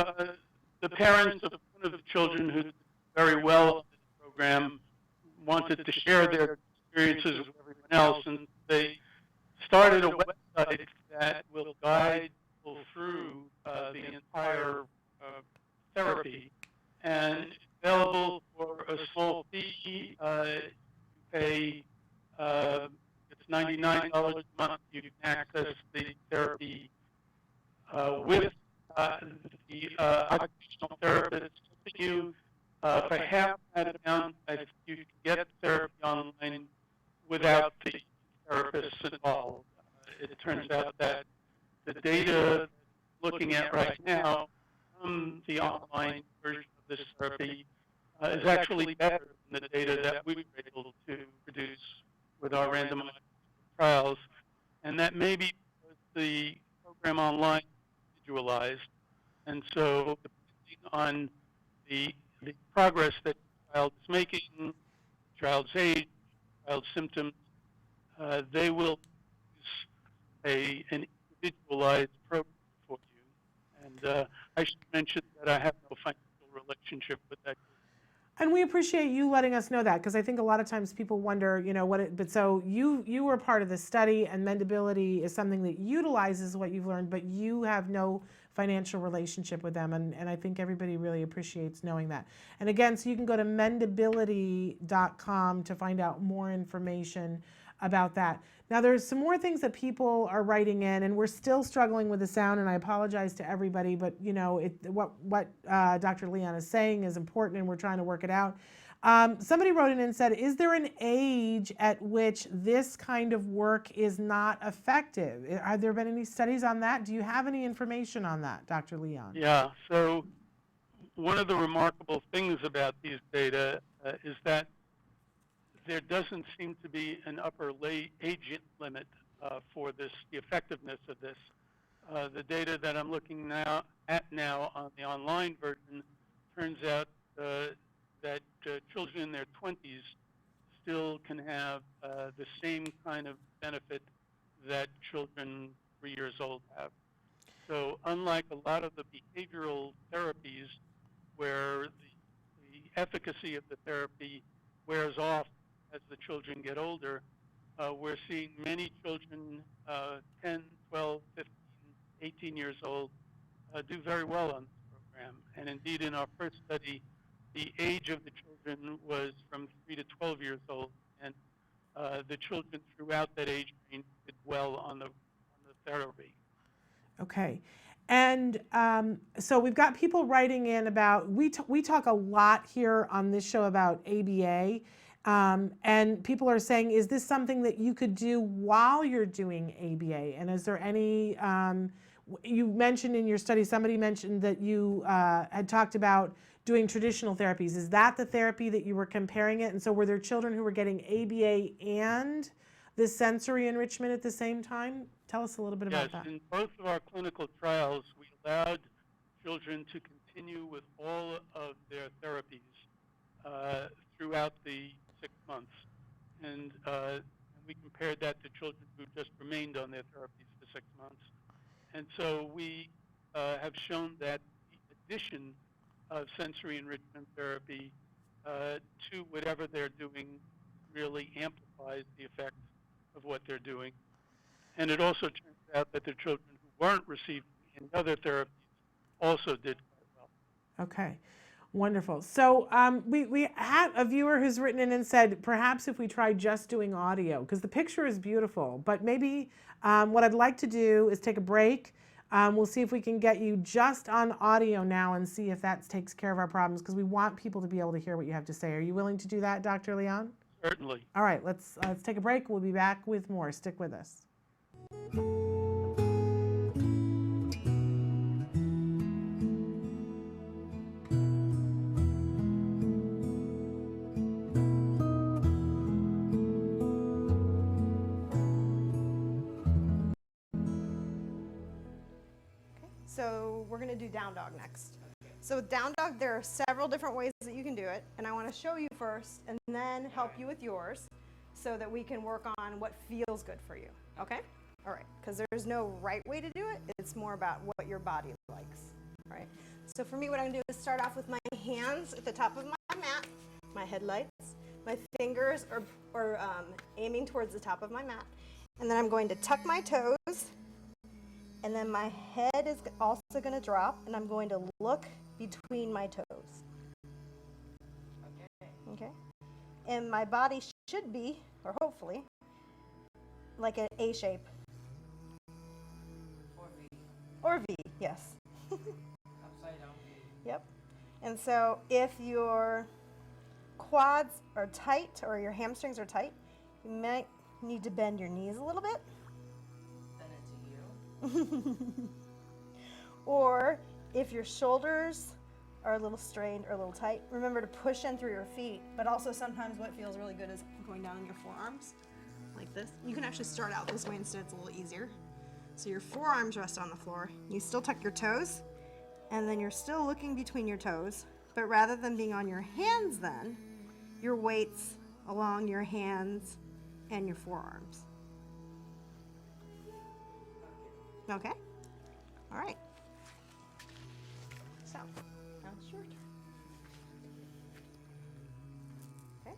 the parents of one of the children who did very well in this program wanted to share their experiences with everyone else, and they started a website that will guide people through the entire therapy, and it's available for a small fee. You pay it's $99 a month. You can access the therapy with the occupational therapist helping you. For half that amount, you can get therapy online without the therapists involved. It turns out that the data looking at right now from the online version of this therapy is actually better than the data that we were able to produce with our randomized trials, and that may be because the program online is individualized, and so depending on the progress that the child is making, child's age, child's symptoms, they will use an individualized program for you. And I should mention that I have no financial relationship with that group. And we appreciate you letting us know that, because I think a lot of times people wonder, you know, but so you were part of the study, and Mendability is something that utilizes what you've learned, but you have no financial relationship with them, and I think everybody really appreciates knowing that. And again, so you can go to mendability.com to find out more information about that. Now, there's some more things that people are writing in, and we're still struggling with the sound, and I apologize to everybody, but you know, what Dr. Leon is saying is important, and we're trying to work it out. Somebody wrote in and said, is there an age at which this kind of work is not effective? Have there been any studies on that? Do you have any information on that, Dr. Leon? Yeah, so one of the remarkable things about these data is that there doesn't seem to be an upper age limit for this, the effectiveness of this. The data that I'm looking at now on the online version turns out that children in their 20s still can have the same kind of benefit that children 3 years old have. So unlike a lot of the behavioral therapies where the efficacy of the therapy wears off as the children get older, we're seeing many children 10, 12, 15, 18 years old do very well on this program. And indeed, in our first study, the age of the children was from 3 to 12 years old, and the children throughout that age range did well on the therapy. Okay. And so we've got people writing in about, we talk a lot here on this show about ABA, and people are saying, is this something that you could do while you're doing ABA? And is there any, you mentioned in your study, somebody mentioned that you had talked about doing traditional therapies. Is that the therapy that you were comparing it? And so were there children who were getting ABA and the sensory enrichment at the same time? Tell us a little bit about that. Yes, in both of our clinical trials, we allowed children to continue with all of their therapies throughout the 6 months. And we compared that to children who just remained on their therapies for 6 months. And so we have shown that the addition of sensory enrichment therapy to whatever they're doing really amplifies the effect of what they're doing. And it also turns out that the children who weren't receiving any other therapies also did quite well. Okay, wonderful. So we had a viewer who's written in and said, perhaps if we try just doing audio, because the picture is beautiful, but maybe what I'd like to do is take a break. We'll see if we can get you just on audio now and see if that takes care of our problems, because we want people to be able to hear what you have to say. Are you willing to do that, Dr. Leon? Certainly. All right, let's take a break. We'll be back with more. Stick with us. down dog next. So with down dog, there are several different ways that you can do it, and I want to show you first and then help you with yours so that we can work on what feels good for you, okay? All right, because there's no right way to do it. It's more about what your body likes, all right? So for me, what I'm going to do is start off with my hands at the top of my mat, my headlights. My fingers are aiming towards the top of my mat. And then I'm going to tuck my toes. And then my head is also going to drop, and I'm going to look between my toes. Okay. And my body should be, or hopefully, like an A shape. Or V. Or V, yes. Upside down V. Yep. And so if your quads are tight or your hamstrings are tight, you might need to bend your knees a little bit. Or if your shoulders are a little strained or a little tight, remember to push in through your feet, but also sometimes what feels really good is going down in your forearms, like this. You can actually start out this way instead, it's a little easier. So your forearms rest on the floor, you still tuck your toes, and then you're still looking between your toes, but rather than being on your hands then, your weight's along your hands and your forearms. Okay? All right. So, now it's your turn. Okay?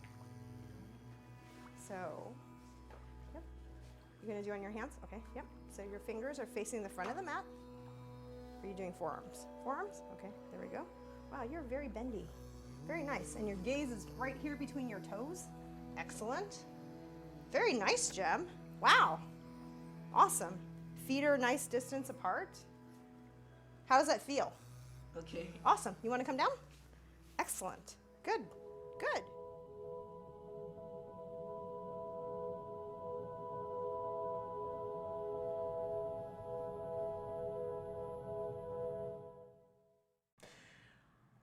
So, yep. You're going to do on your hands? Okay, yep. So your fingers are facing the front of the mat. Or are you doing forearms? Forearms? Okay, there we go. Wow, you're very bendy. Very nice. And your gaze is right here between your toes. Excellent. Very nice, Jem. Wow. Awesome. Feet are a nice distance apart. How does that feel? Okay. Awesome. You want to come down? Excellent. Good. Good.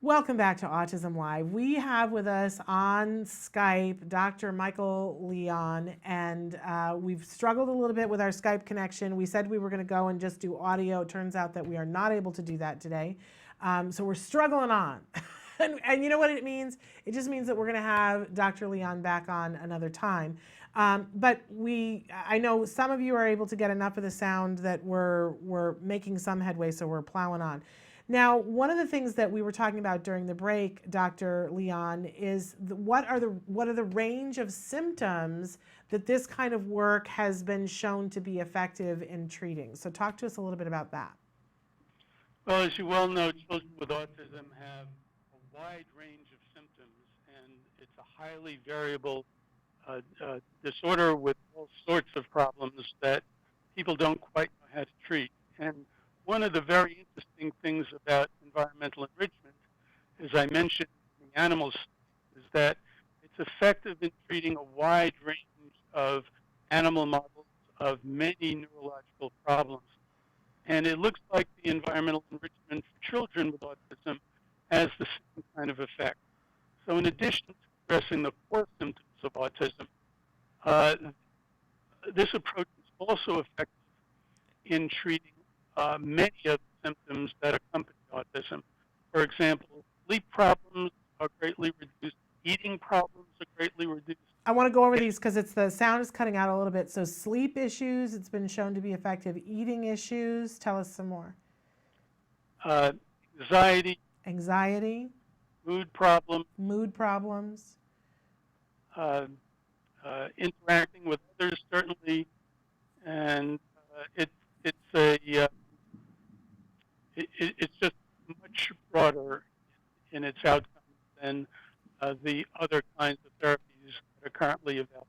Welcome back to Autism Live. We have with us on Skype Dr. Michael Leon, and we've struggled a little bit with our Skype connection. We said we were going to go and just do audio. It turns out that we are not able to do that today. So we're struggling on. and you know what it means? It just means that we're going to have Dr. Leon back on another time. But I know some of you are able to get enough of the sound that we're making some headway, so we're plowing on. Now, one of the things that we were talking about during the break, Dr. Leon, is what are the range of symptoms that this kind of work has been shown to be effective in treating? So talk to us a little bit about that. Well, as you well know, children with autism have a wide range of symptoms, and it's a highly variable disorder with all sorts of problems that people don't quite know how to treat. And one of the very interesting things about environmental enrichment, as I mentioned in the animals, is that it's effective in treating a wide range of animal models of many neurological problems. And it looks like the environmental enrichment for children with autism has the same kind of effect. So in addition to addressing the core symptoms of autism, this approach is also effective in treating many of the symptoms that accompany autism. For example, sleep problems are greatly reduced, eating problems are greatly reduced. I want to go over these because the sound is cutting out a little bit. So sleep issues, it's been shown to be effective. Eating issues, tell us some more. Anxiety. Anxiety. Mood problems. Mood problems. Interacting with others, certainly. And it's just much broader in its outcomes than the other kinds of therapies that are currently available.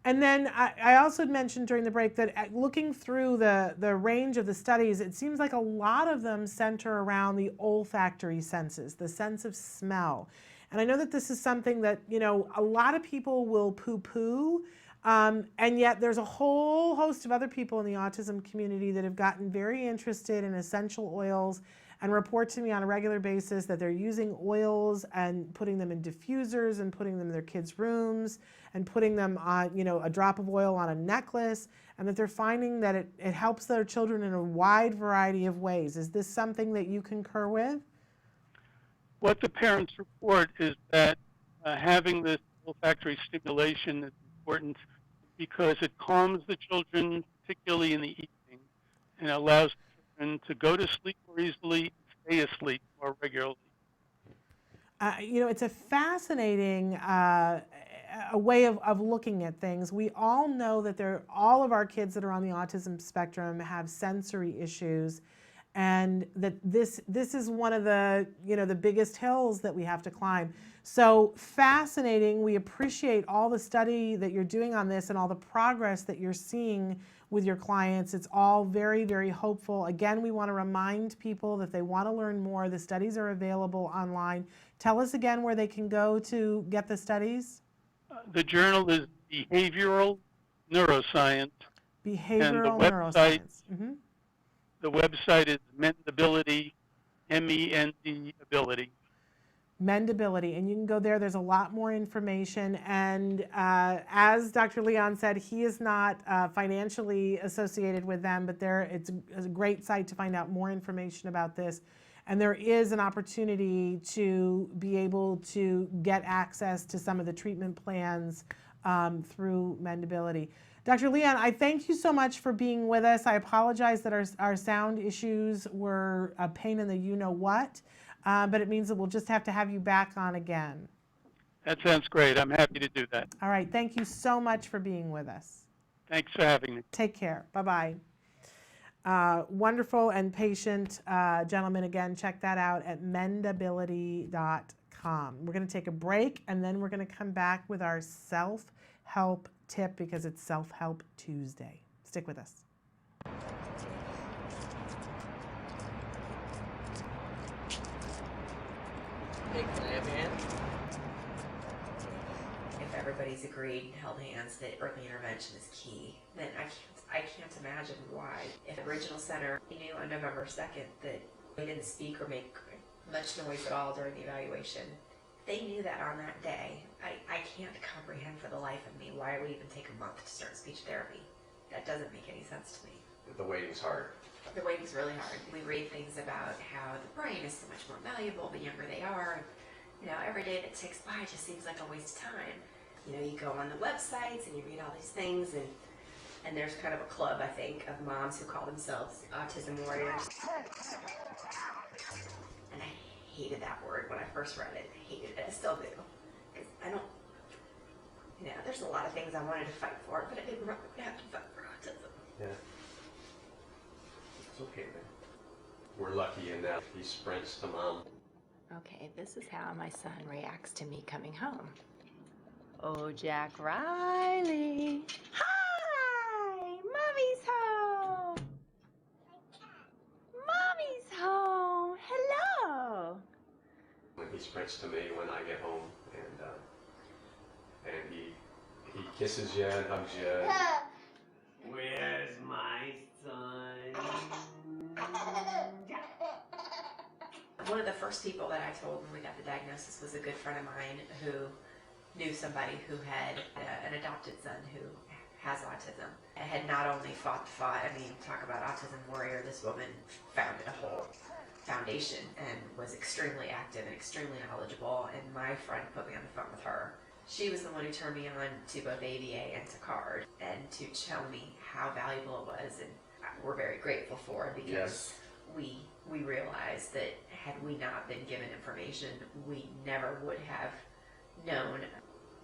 And then I also mentioned during the break that looking through the range of the studies, it seems like a lot of them center around the olfactory senses, the sense of smell. And I know that this is something that, a lot of people will poo-poo, and yet there's a whole host of other people in the autism community that have gotten very interested in essential oils and report to me on a regular basis that they're using oils and putting them in diffusers and putting them in their kids' rooms and putting them on, a drop of oil on a necklace, and that they're finding that it helps their children in a wide variety of ways. Is this something that you concur with? What the parents report is that having this olfactory stimulation is important because it calms the children, particularly in the evening, and allows children to go to sleep more easily, stay asleep more regularly. It's a fascinating a way of looking at things. We all know that all of our kids that are on the autism spectrum have sensory issues, and that this is one of the the biggest hills that we have to climb. So fascinating. We appreciate all the study that you're doing on this and all the progress that you're seeing with your clients. It's all very, very hopeful. Again, we want to remind people that they want to learn more. The studies are available online. Tell us again where they can go to get the studies. The journal is Behavioral Neuroscience. Behavioral and Neuroscience. The website is Mendability, M-E-N-D ability. Mendability, and you can go there. There's a lot more information, and as Dr. Leon said, he is not financially associated with them, but it's a great site to find out more information about this, and there is an opportunity to be able to get access to some of the treatment plans through Mendability. Dr. Leon, I thank you so much for being with us. I apologize that our sound issues were a pain in the you-know-what. But it means that we'll just have to have you back on again. That sounds great. I'm happy to do that. All right. Thank you so much for being with us. Thanks for having me. Take care. Bye-bye. Wonderful and patient gentleman. Again, check that out at mendability.com. We're going to take a break, and then we're going to come back with our self-help tip because it's Self-Help Tuesday. Stick with us. If everybody's agreed and held hands that early intervention is key, then I can't imagine why. If the Original Center knew on November 2nd that they didn't speak or make much noise at all during the evaluation, they knew that on that day. I can't comprehend for the life of me why we even take a month to start speech therapy. That doesn't make any sense to me. The waiting's hard. The waiting's really hard. We read things about how the brain is so much more malleable the younger they are. Every day that ticks by just seems like a waste of time. You go on the websites and you read all these things, and there's kind of a club, I think, of moms who call themselves autism warriors. And I hated that word when I first read it. I hated it. I still do. Because I don't, there's a lot of things I wanted to fight for, but I didn't really have to fight for autism. Yeah. It's okay, man. We're lucky in that he sprints to mom. Okay, this is how my son reacts to me coming home. Oh, Jack Riley. Hi! Mommy's home! Mommy's home! Hello! When he sprints to me when I get home, and he kisses you and hugs you. Where's my son? One of the first people that I told when we got the diagnosis was a good friend of mine who knew somebody who had an adopted son who has autism. And had not only fought the fight, talk about autism warrior, this woman founded a whole foundation and was extremely active and extremely knowledgeable, and my friend put me on the phone with her. She was the one who turned me on to both ABA and to CARD, and to tell me how valuable it was, and we're very grateful for it because we realized that had we not been given information, we never would have known.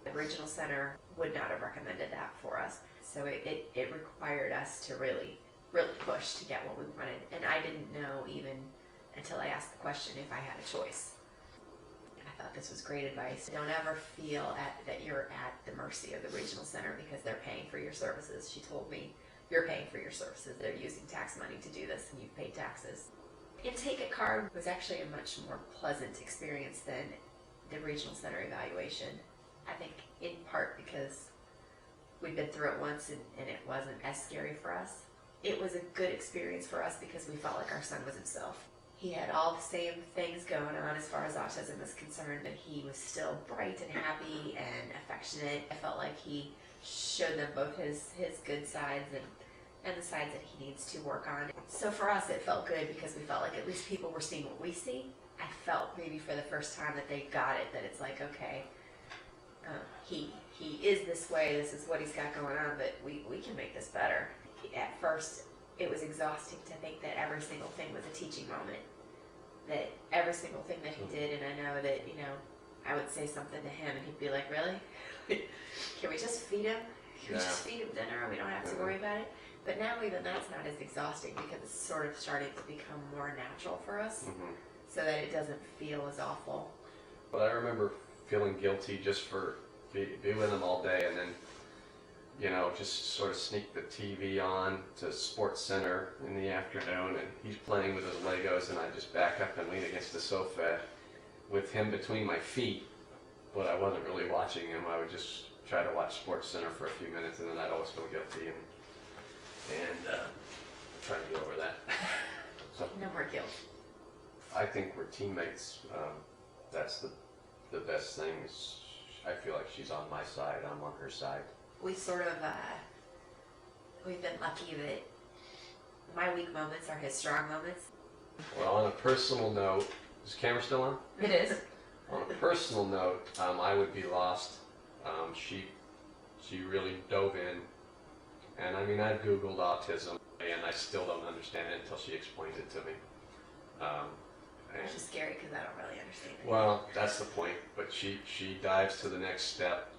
The Original Center would not have recommended that for us. So it required us to really push to get what we wanted. And I didn't know even until I asked the question if I had a choice. I thought this was great advice. Don't ever feel that you're at the mercy of the Regional Center because they're paying for your services. She told me, you're paying for your services. They're using tax money to do this, and you've paid taxes. Intake at CARD was actually a much more pleasant experience than the Regional Center evaluation. I think in part because we'd been through it once and it wasn't as scary for us. It was a good experience for us because we felt like our son was himself. he had all the same things going on as far as autism is concerned, but he was still bright and happy and affectionate. I felt like he showed them both his good sides and the sides that he needs to work on. So for us, it felt good because we felt like at least people were seeing what we see. I felt maybe for the first time that they got it, that it's like, okay, he is this way, this is what he's got going on, but we can make this better. At first, it was exhausting to think that every single thing was a teaching moment, that every single thing that he did, and I know that, you know, I would say something to him and he'd be like, really? Can we just feed him? Can we just feed him dinner and we don't have to worry about it? But now even that's not as exhausting because it's sort of starting to become more natural for us, so that it doesn't feel as awful. But I remember feeling guilty just for being with him all day, and then, you know, just sort of sneak the TV on to Sports Center in the afternoon, and he's playing with his Legos, and I just back up and lean against the sofa with him between my feet, but I wasn't really watching him. I would just try to watch Sports Center for a few minutes, and then I'd always feel guilty and try to get over that. So, no more guilt. I think we're teammates. That's the best thing. I feel like she's on my side, I'm on her side. We sort of, we've been lucky that my weak moments are his strong moments. Well, on a personal note, is the camera still on? It is. On a personal note, I would be lost. She really dove in, and I mean, I've Googled autism, and I still don't understand it until she explained it to me. Which is scary because I don't really understand it. Well, that's the point, but she dives to the next step,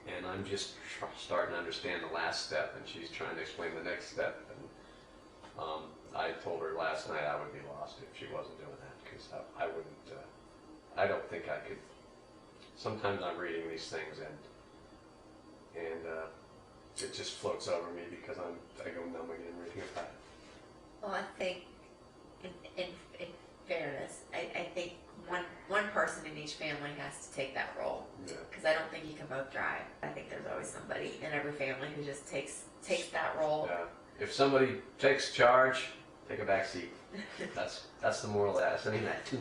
and I'm just starting to understand the last step, and she's trying to explain the next step. And I told her last night I would be lost if she wasn't doing that, because I wouldn't, I don't think I could. Sometimes I'm reading these things and it just floats over me because I go numb again reading about it. Well, I think in fairness, I think one person in each family has to take that role, because I don't think you can both drive. I think there's always somebody in every family who just takes that role. Yeah. If somebody takes charge, take a back seat. That's the moral lesson in that too.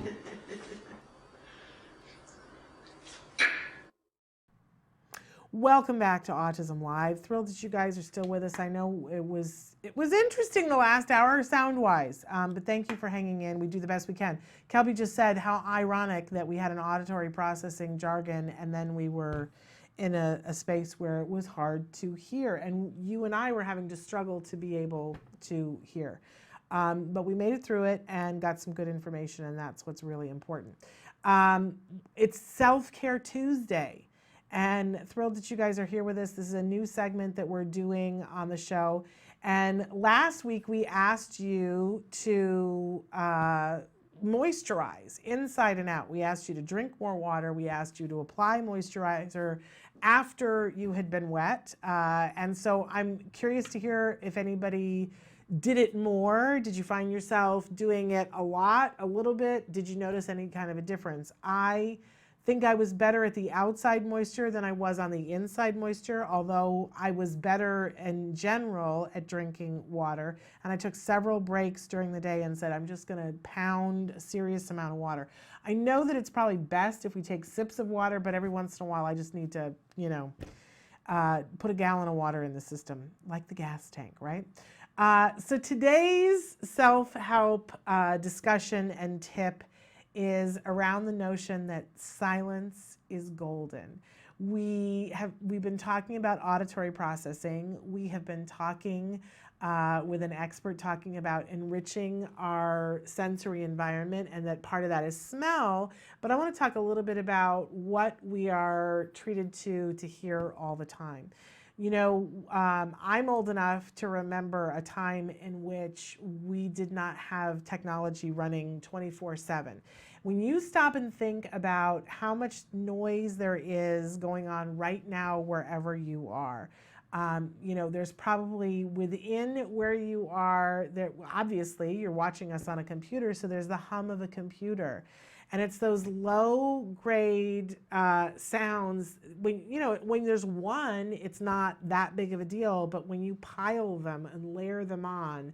Welcome back to Autism Live. Thrilled that you guys are still with us. I know it was interesting the last hour sound-wise, but thank you for hanging in. We do the best we can. Kelby just said how ironic that we had an auditory processing jargon and then we were in a space where it was hard to hear, and you and I were having to struggle to be able to hear. But we made it through it and got some good information, and that's what's really important. It's Self-Care Tuesday. And thrilled that you guys are here with us. This is a new segment that we're doing on the show. And last week we asked you to moisturize inside and out. We asked you to drink more water. We asked you to apply moisturizer after you had been wet. And so I'm curious to hear if anybody did it more. Did you find yourself doing it a lot, a little bit? Did you notice any kind of a difference? I think I was better at the outside moisture than I was on the inside moisture, although I was better in general at drinking water. And I took several breaks during the day and said, I'm just gonna pound a serious amount of water. I know that it's probably best if we take sips of water, but every once in a while I just need to, you know, put a gallon of water in the system, like the gas tank, right? So today's self-help discussion and tip is around the notion that silence is golden. We've been talking about auditory processing. We have been talking with an expert talking about enriching our sensory environment, and that part of that is smell. But I want to talk a little bit about what we are treated to hear all the time. You know, I'm old enough to remember a time in which we did not have technology running 24/7. When you stop and think about how much noise there is going on right now wherever you are, you know, there's probably within where you are, there, obviously you're watching us on a computer, so there's the hum of a computer. And it's those low grade sounds. When, you know, when there's one, it's not that big of a deal, but when you pile them and layer them on,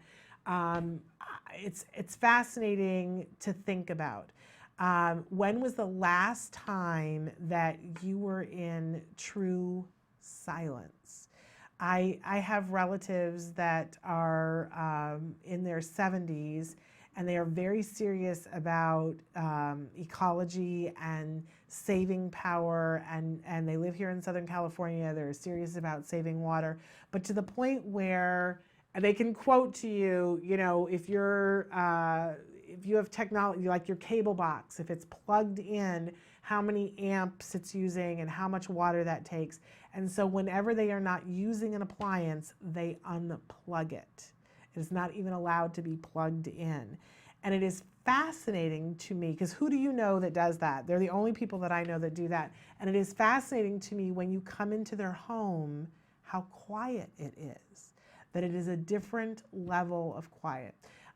it's fascinating to think about. When was the last time that you were in true silence? I have relatives that are in their 70s, and they are very serious about ecology and saving power, and they live here in Southern California. They're serious about saving water, but to the point where they can quote to you, you know, if you have technology like your cable box, if it's plugged in, how many amps it's using and how much water that takes. And so whenever they are not using an appliance, they unplug it. It is not even allowed to be plugged in. And it is fascinating to me, because who do you know that does that? They're the only people that I know that do that. And it is fascinating to me when you come into their home, how quiet it is, that it is a different level of quiet.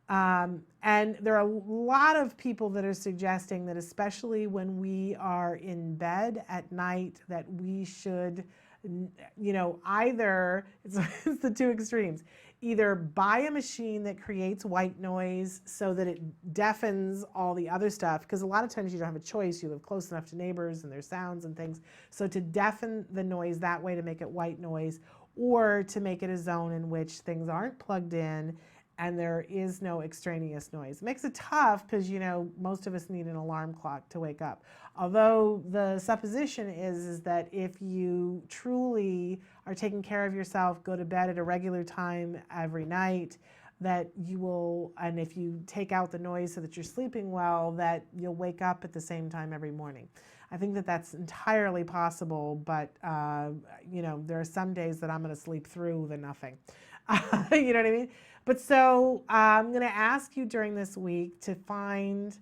And there are a lot of people that are suggesting that, especially when we are in bed at night, that we should, you know, either, it's the two extremes, either buy a machine that creates white noise so that it deafens all the other stuff, because a lot of times you don't have a choice. You live close enough to neighbors and there's sounds and things. So to deafen the noise that way, to make it white noise, or to make it a zone in which things aren't plugged in and there is no extraneous noise. It makes it tough because, you know, most of us need an alarm clock to wake up. Although the supposition is that if you truly are taking care of yourself, go to bed at a regular time every night, that you will, and if you take out the noise so that you're sleeping well, that you'll wake up at the same time every morning. I think that that's entirely possible, but you know, there are some days that I'm going to sleep through the nothing. You know what I mean? But so I'm going to ask you during this week to find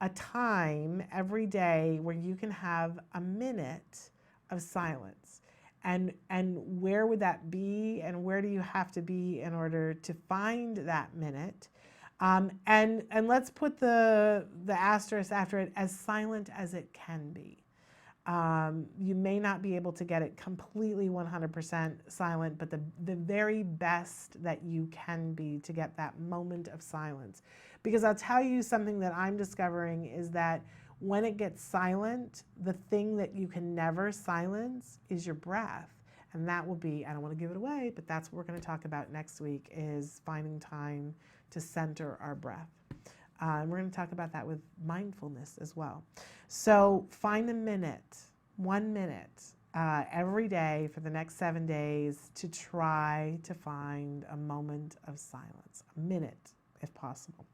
a time every day where you can have a minute of silence. And where would that be, and where do you have to be in order to find that minute? And let's put the asterisk after it, as silent as it can be. You may not be able to get it completely 100% silent, but the very best that you can be to get that moment of silence. Because I'll tell you something that I'm discovering is that when it gets silent, the thing that you can never silence is your breath. And that will be, I don't want to give it away, but that's what we're going to talk about next week, is finding time to center our breath. And we're going to talk about that with mindfulness as well. So find a minute, 1 minute, every day for the next 7 days to try to find a moment of silence, a minute if possible.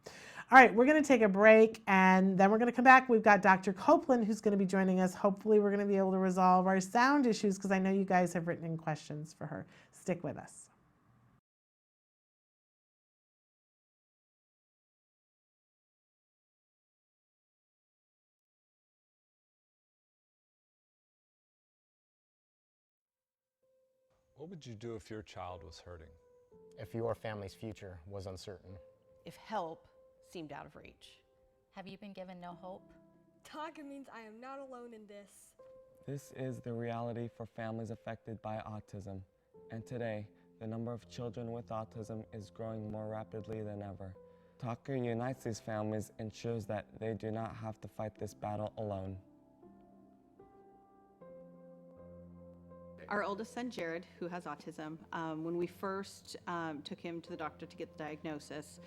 All right, we're going to take a break, and then we're going to come back. We've got Dr. Copeland who's going to be joining us. Hopefully we're going to be able to resolve our sound issues, because I know you guys have written in questions for her. Stick with us. What would you do if your child was hurting? If your family's future was uncertain. If help seemed out of reach. Have you been given no hope? Taka means I am not alone in this. This is the reality for families affected by autism. And today, the number of children with autism is growing more rapidly than ever. Taka unites these families and shows that they do not have to fight this battle alone. Our oldest son, Jared, who has autism, when we first took him to the doctor to get the diagnosis,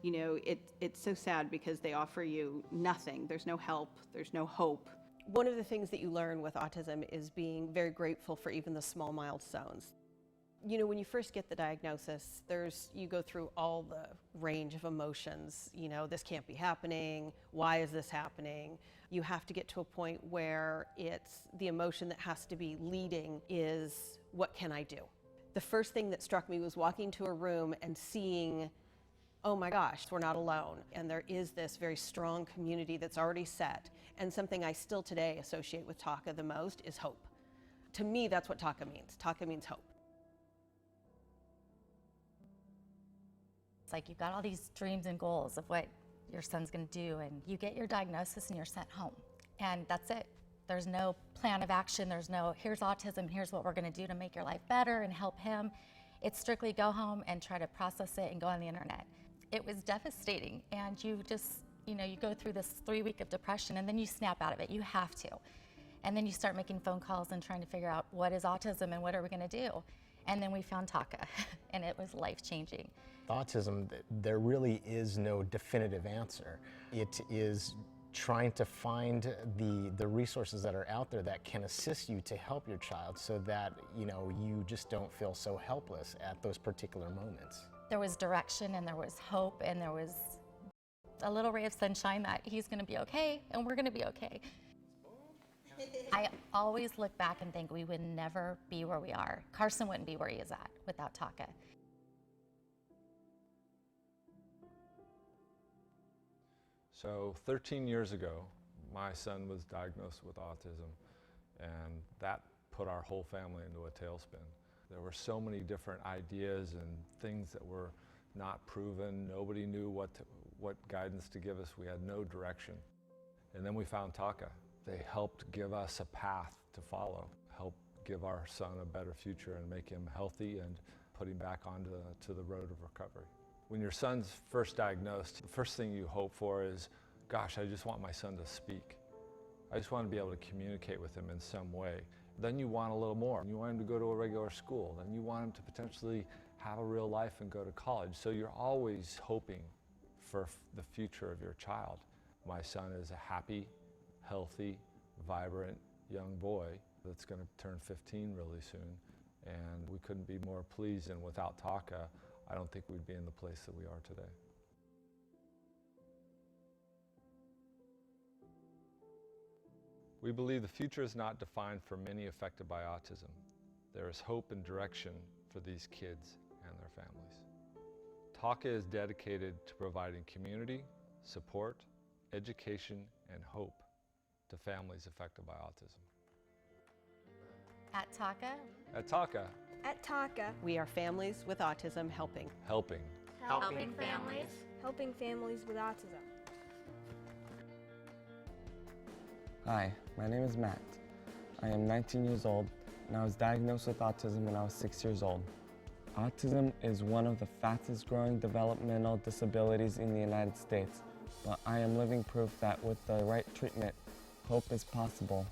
you know, it's so sad because they offer you nothing. There's no help, there's no hope. One of the things that you learn with autism is being very grateful for even the small milestones. You know, when you first get the diagnosis, you go through all the range of emotions. You know, this can't be happening. Why is this happening? You have to get to a point where it's the emotion that has to be leading is, what can I do? The first thing that struck me was walking to a room and seeing, oh my gosh, we're not alone. And there is this very strong community that's already set. And something I still today associate with Taka the most is hope. To me, that's what Taka means. Taka means hope. It's like you've got all these dreams and goals of what your son's going to do, and you get your diagnosis and you're sent home. And that's it. There's no plan of action. There's no, here's autism, here's what we're going to do to make your life better and help him. It's strictly go home and try to process it and go on the internet. It was devastating, and you just, you go through this 3 week of depression, and then you snap out of it. You have to. And then you start making phone calls and trying to figure out what is autism and what are we going to do. And then we found Taka, and it was life-changing. Autism, there really is no definitive answer. It is trying to find the resources that are out there that can assist you to help your child so that, you just don't feel so helpless at those particular moments. There was direction, and there was hope, and there was a little ray of sunshine that he's going to be okay, and we're going to be okay. I always look back and think we would never be where we are. Carson wouldn't be where he is at without Taka. So 13 years ago, my son was diagnosed with autism, and that put our whole family into a tailspin. There were so many different ideas and things that were not proven. Nobody knew what guidance to give us. We had no direction. And then we found Taka. They helped give us a path to follow, help give our son a better future and make him healthy and put him back onto the road of recovery. When your son's first diagnosed, the first thing you hope for is, gosh, I just want my son to speak. I just want to be able to communicate with him in some way. Then you want a little more. You want him to go to a regular school. Then you want him to potentially have a real life and go to college. So you're always hoping for the future of your child. My son is a happy, healthy, vibrant young boy that's going to turn 15 really soon. And we couldn't be more pleased, and without Taka, I don't think we'd be in the place that we are today. We believe the future is not defined for many affected by autism. There is hope and direction for these kids and their families. Taka is dedicated to providing community, support, education, and hope to families affected by autism. At Taka? At Taka. At Taka, we are families with autism helping. Helping. Helping families. Helping families with autism. Hi, my name is Matt. I am 19 years old, and I was diagnosed with autism when I was 6 years old. Autism is one of the fastest growing developmental disabilities in the United States, but I am living proof that with the right treatment, hope is possible.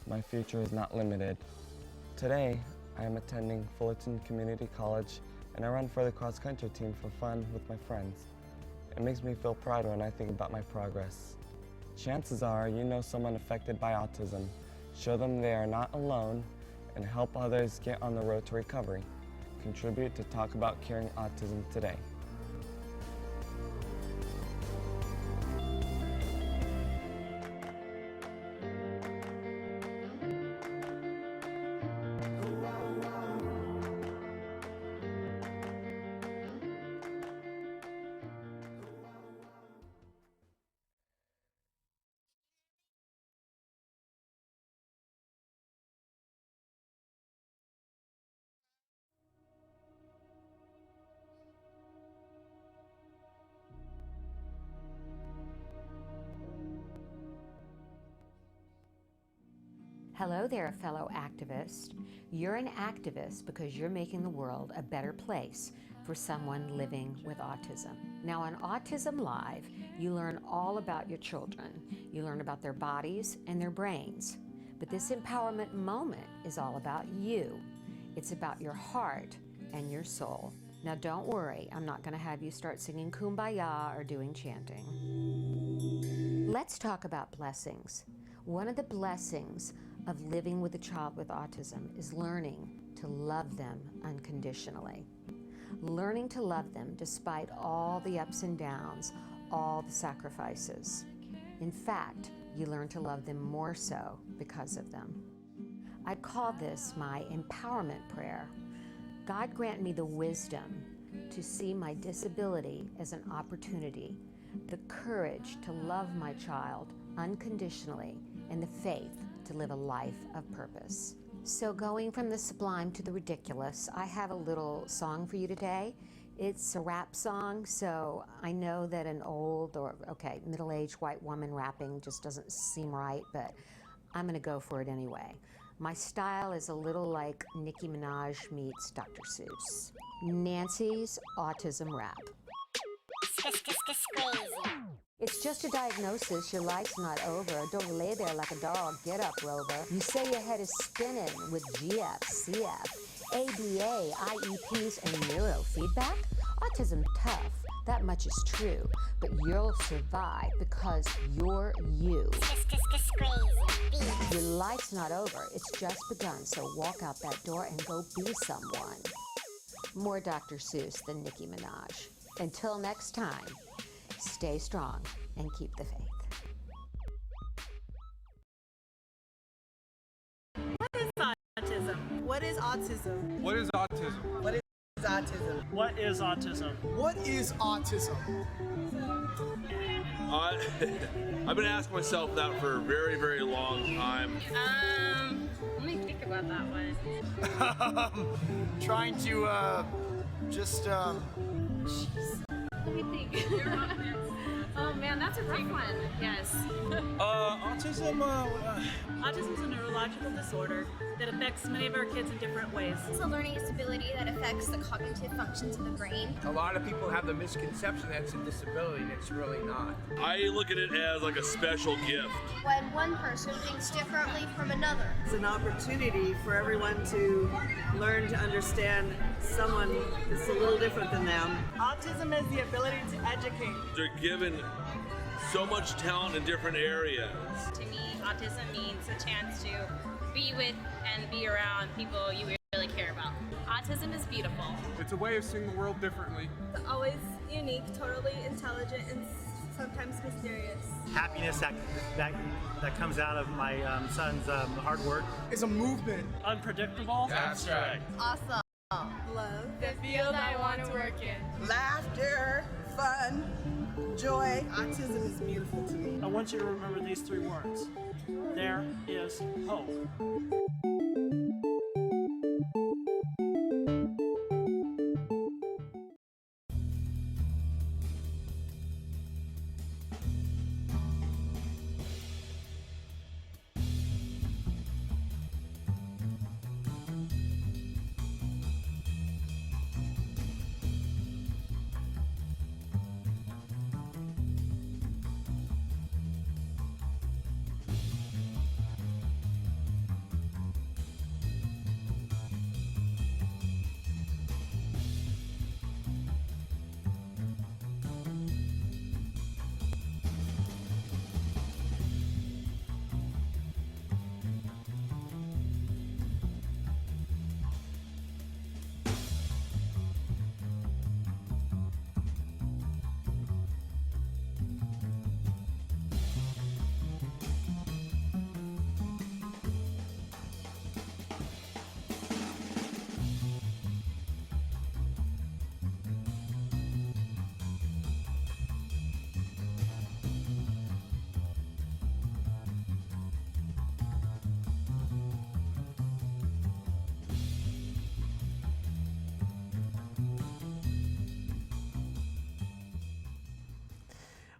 My future is not limited. Today, I am attending Fullerton Community College, and I run for the cross-country team for fun with my friends. It makes me feel proud when I think about my progress. Chances are you know someone affected by autism. Show them they are not alone, and help others get on the road to recovery. Contribute to Talk About Curing Autism today. Hello there, fellow activist. You're an activist because you're making the world a better place for someone living with autism. Now on Autism Live, you learn all about your children. You learn about their bodies and their brains. But this empowerment moment is all about you. It's about your heart and your soul. Now don't worry, I'm not going to have you start singing Kumbaya or doing chanting. Let's talk about blessings. One of the blessings of living with a child with autism is learning to love them unconditionally. Learning to love them despite all the ups and downs, all the sacrifices. In fact, you learn to love them more so because of them. I call this my empowerment prayer. God grant me the wisdom to see my disability as an opportunity, the courage to love my child unconditionally, and the faith to live a life of purpose. So going from the sublime to the ridiculous, I have a little song for you today. It's a rap song, so I know that an old or, middle-aged white woman rapping just doesn't seem right, but I'm gonna go for it anyway. My style is a little like Nicki Minaj meets Dr. Seuss. Nancy's Autism Rap. It's just a diagnosis. Your life's not over. Don't lay there like a dog. Get up, Rover. You say your head is spinning with GF, CF, ABA, IEPs, and neurofeedback? Autism tough. That much is true. But you'll survive because you're you. Your life's not over. It's just begun. So walk out that door and go be someone. More Dr. Seuss than Nicki Minaj. Until next time, stay strong and keep the faith. What is autism? What is autism? What is autism? What is autism? What is autism? I've been asking myself that for a very, very long time. Let me think about that one. Trying to, just, Let me think. Oh man, that's a rough one. Yes. Autism, Autism is a neurological disorder that affects many of our kids in different ways. It's a learning disability that affects the cognitive functions of the brain. A lot of people have the misconception that it's a disability, and it's really not. I look at it as like a special gift. When one person thinks differently from another. It's an opportunity for everyone to learn to understand someone that's a little different than them. Autism is the ability to educate. They're given so much talent in different areas. To me, autism means a chance to be with and be around people you really care about. Autism is beautiful. It's a way of seeing the world differently. It's always unique, totally intelligent, and sometimes mysterious. Happiness that comes out of my son's hard work. It's a movement. Unpredictable. That's right. Awesome. Love. The field I want to work in. Laughter, fun, joy. Autism is beautiful to me. I want you to remember these three words. There is hope.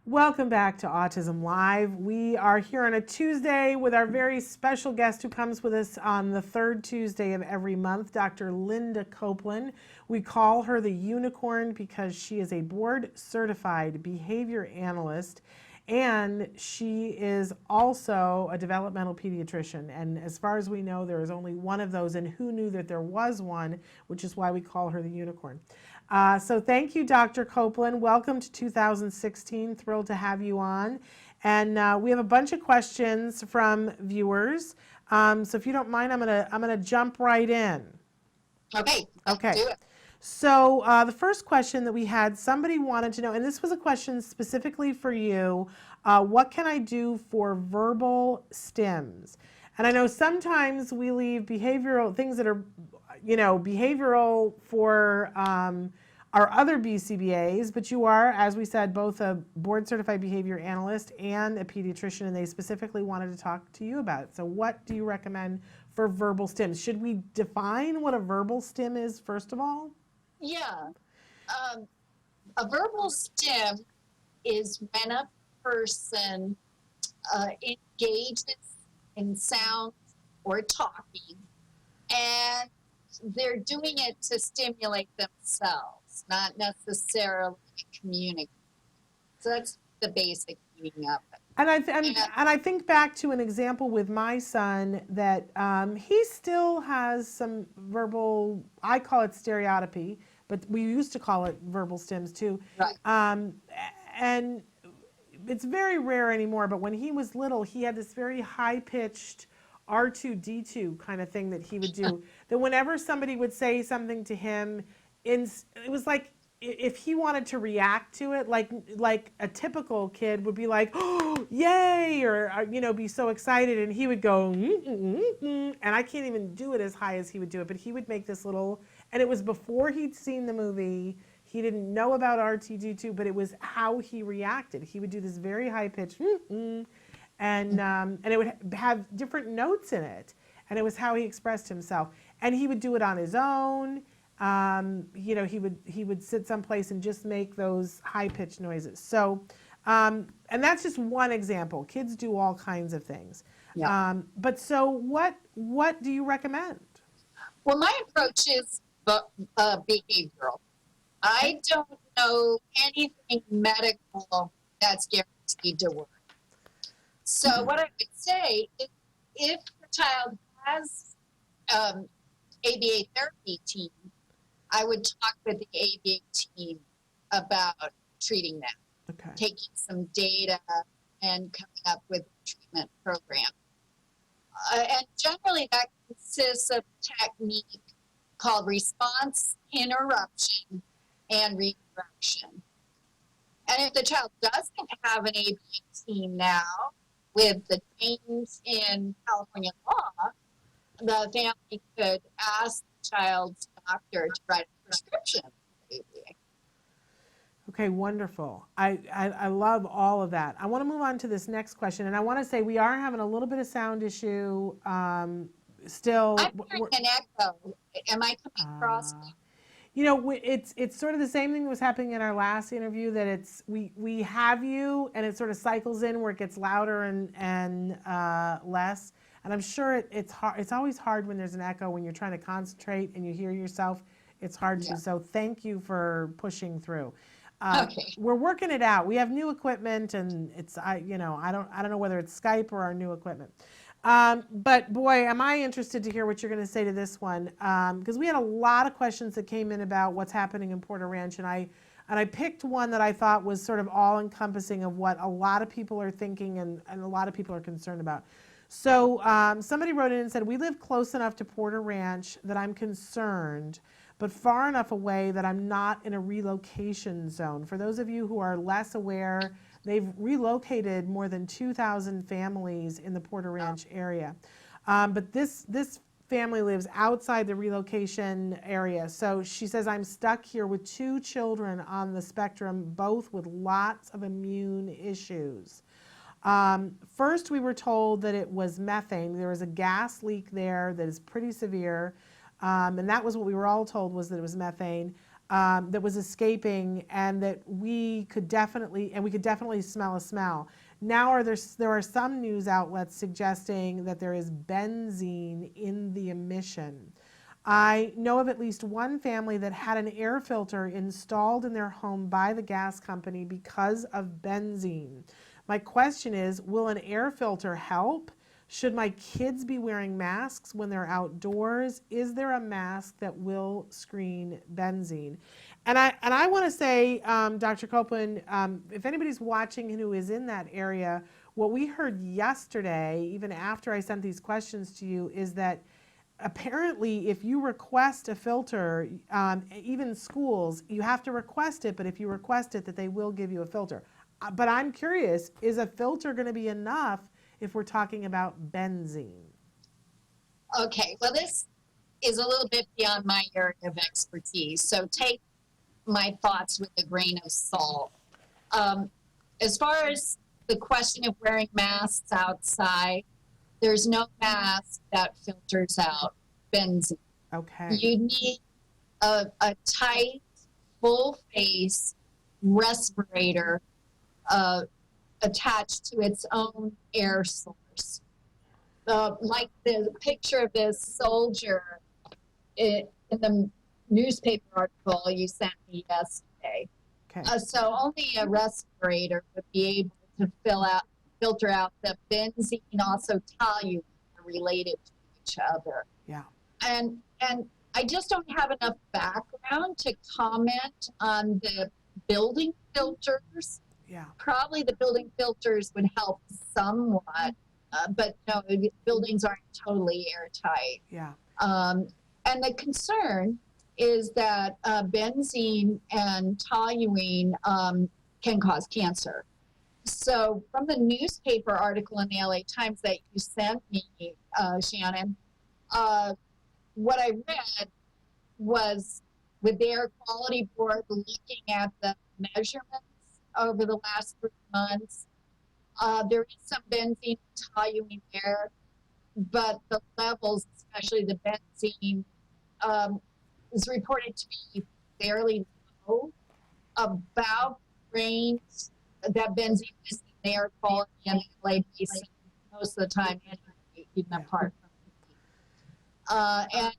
Welcome back to Autism Live. We are here on a Tuesday with our very special guest who comes with us on the third Tuesday of every month, Dr. Linda Copeland. We call her the unicorn because she is a board-certified behavior analyst, and she is also a developmental pediatrician. And as far as we know, there is only one of those, and who knew that there was one, which is why we call her the unicorn. So thank you, Dr. Copeland. Welcome to 2016. Thrilled to have you on. And we have a bunch of questions from viewers. So if you don't mind, I'm gonna jump right in. Okay. Okay. Do it. So the first question that we had, somebody wanted to know, and this was a question specifically for you, what can I do for verbal stims? And I know sometimes we leave behavioral things that are, behavioral for our other BCBAs, but you are, as we said, both a board-certified behavior analyst and a pediatrician, and they specifically wanted to talk to you about it. So what do you recommend for verbal stims? Should we define what a verbal stim is, first of all? Yeah. A verbal stim is when a person engages in sound or talking, and they're doing it to stimulate themselves, not necessarily communicate. So that's the basic meaning of it. And I think back to an example with my son that he still has some verbal, I call it stereotypy, but we used to call it verbal stims too. Right. And it's very rare anymore, but when he was little, he had this very high-pitched R2-D2 kind of thing that he would do. That whenever somebody would say something to him, it was like if he wanted to react to it, like a typical kid would be like, oh, yay, or be so excited, and he would go, and I can't even do it as high as he would do it, but he would make this little, and it was before he'd seen the movie. He didn't know about R2-D2, but it was how he reacted. He would do this very high pitch, and it would have different notes in it, and it was how he expressed himself. And he would do it on his own. He would sit someplace and just make those high pitched noises. So, and that's just one example. Kids do all kinds of things. Yeah. But so what do you recommend? Well, my approach is behavioral. I don't know anything medical that's guaranteed to work. So what I would say is if the child has ABA therapy team, I would talk with the ABA team about treating them, taking some data and coming up with a treatment program. And generally that consists of a technique called response interruption and redirection. And if the child doesn't have an ABA team now, with the change in California law, the family could ask the child's doctor to write a prescription for ABA. Okay, wonderful. I love all of that. I want to move on to this next question, and I want to say we are having a little bit of sound issue still. I'm hearing an echo. Am I coming across? It's sort of the same thing that was happening in our last interview, that it's we have you and it sort of cycles in where it gets louder and less. And I'm sure it's hard. It's always hard when there's an echo when you're trying to concentrate and you hear yourself. It's hard to. So thank you for pushing through. We're working it out. We have new equipment, and I don't know whether it's Skype or our new equipment. But boy, am I interested to hear what you're going to say to this one, because we had a lot of questions that came in about what's happening in Porter Ranch, and I picked one that I thought was sort of all-encompassing of what a lot of people are thinking and a lot of people are concerned about. So somebody wrote in and said, we live close enough to Porter Ranch that I'm concerned, but far enough away that I'm not in a relocation zone. For those of you who are less aware, they've relocated more than 2,000 families in the Porter Ranch area. But this family lives outside the relocation area. So she says, I'm stuck here with 2 children on the spectrum, both with lots of immune issues. First, we were told that it was methane. There was a gas leak there that is pretty severe. And that was what we were all told, was that it was methane. That was escaping, and that we could definitely smell a smell. Now there are some news outlets suggesting that there is benzene in the emission. I know of at least one family that had an air filter installed in their home by the gas company because of benzene. My question is, will an air filter help? Should my kids be wearing masks when they're outdoors? Is there a mask that will screen benzene? And I want to say, Dr. Copeland, if anybody's watching who is in that area, what we heard yesterday, even after I sent these questions to you, is that apparently if you request a filter, even schools, you have to request it, but if you request it, that they will give you a filter. But I'm curious, is a filter going to be enough if we're talking about benzene? Okay, well, this is a little bit beyond my area of expertise, so take my thoughts with a grain of salt. As far as the question of wearing masks outside, there's no mask that filters out benzene. Okay. You need a tight, full face respirator attached to its own air source. Like the picture of this soldier in the newspaper article you sent me yesterday. Okay. So only a respirator would be able to filter out the benzene, also toluene are related to each other. Yeah. And I just don't have enough background to comment on the building filters. Yeah. Probably the building filters would help somewhat, but no, buildings aren't totally airtight. Yeah. And the concern is that benzene and toluene can cause cancer. So from the newspaper article in the LA Times that you sent me, Shannon, what I read was with the Air Quality Board looking at the measurements over the last 3 months, there is some benzene and toluene there, but the levels, especially the benzene, is reported to be fairly low, about range that benzene is in the air quality in the LA basin most of the time, anyway, even apart from and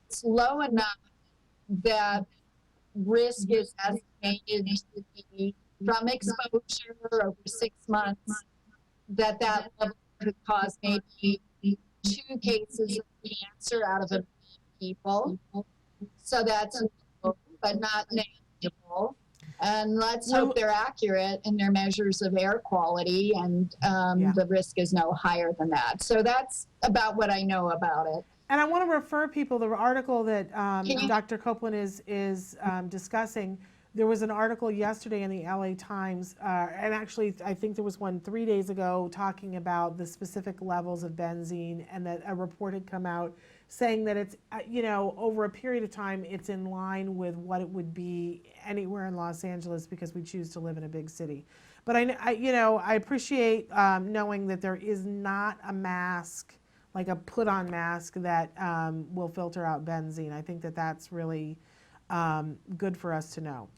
it's low enough that risk is estimated to be from exposure over 6 months that level could cause maybe 2 cases of cancer out of a million people. So that's low, but not negligible. And let's hope they're accurate in their measures of air quality, and the risk is no higher than that. So that's about what I know about it. And I want to refer people, the article that Dr. Copeland is discussing, there was an article yesterday in the LA Times, and actually I think there was one 3 days ago talking about the specific levels of benzene, and that a report had come out saying that it's, over a period of time, it's in line with what it would be anywhere in Los Angeles because we choose to live in a big city. But I appreciate knowing that there is not a mask, like a put-on mask that will filter out benzene. I think that that's really good for us to know.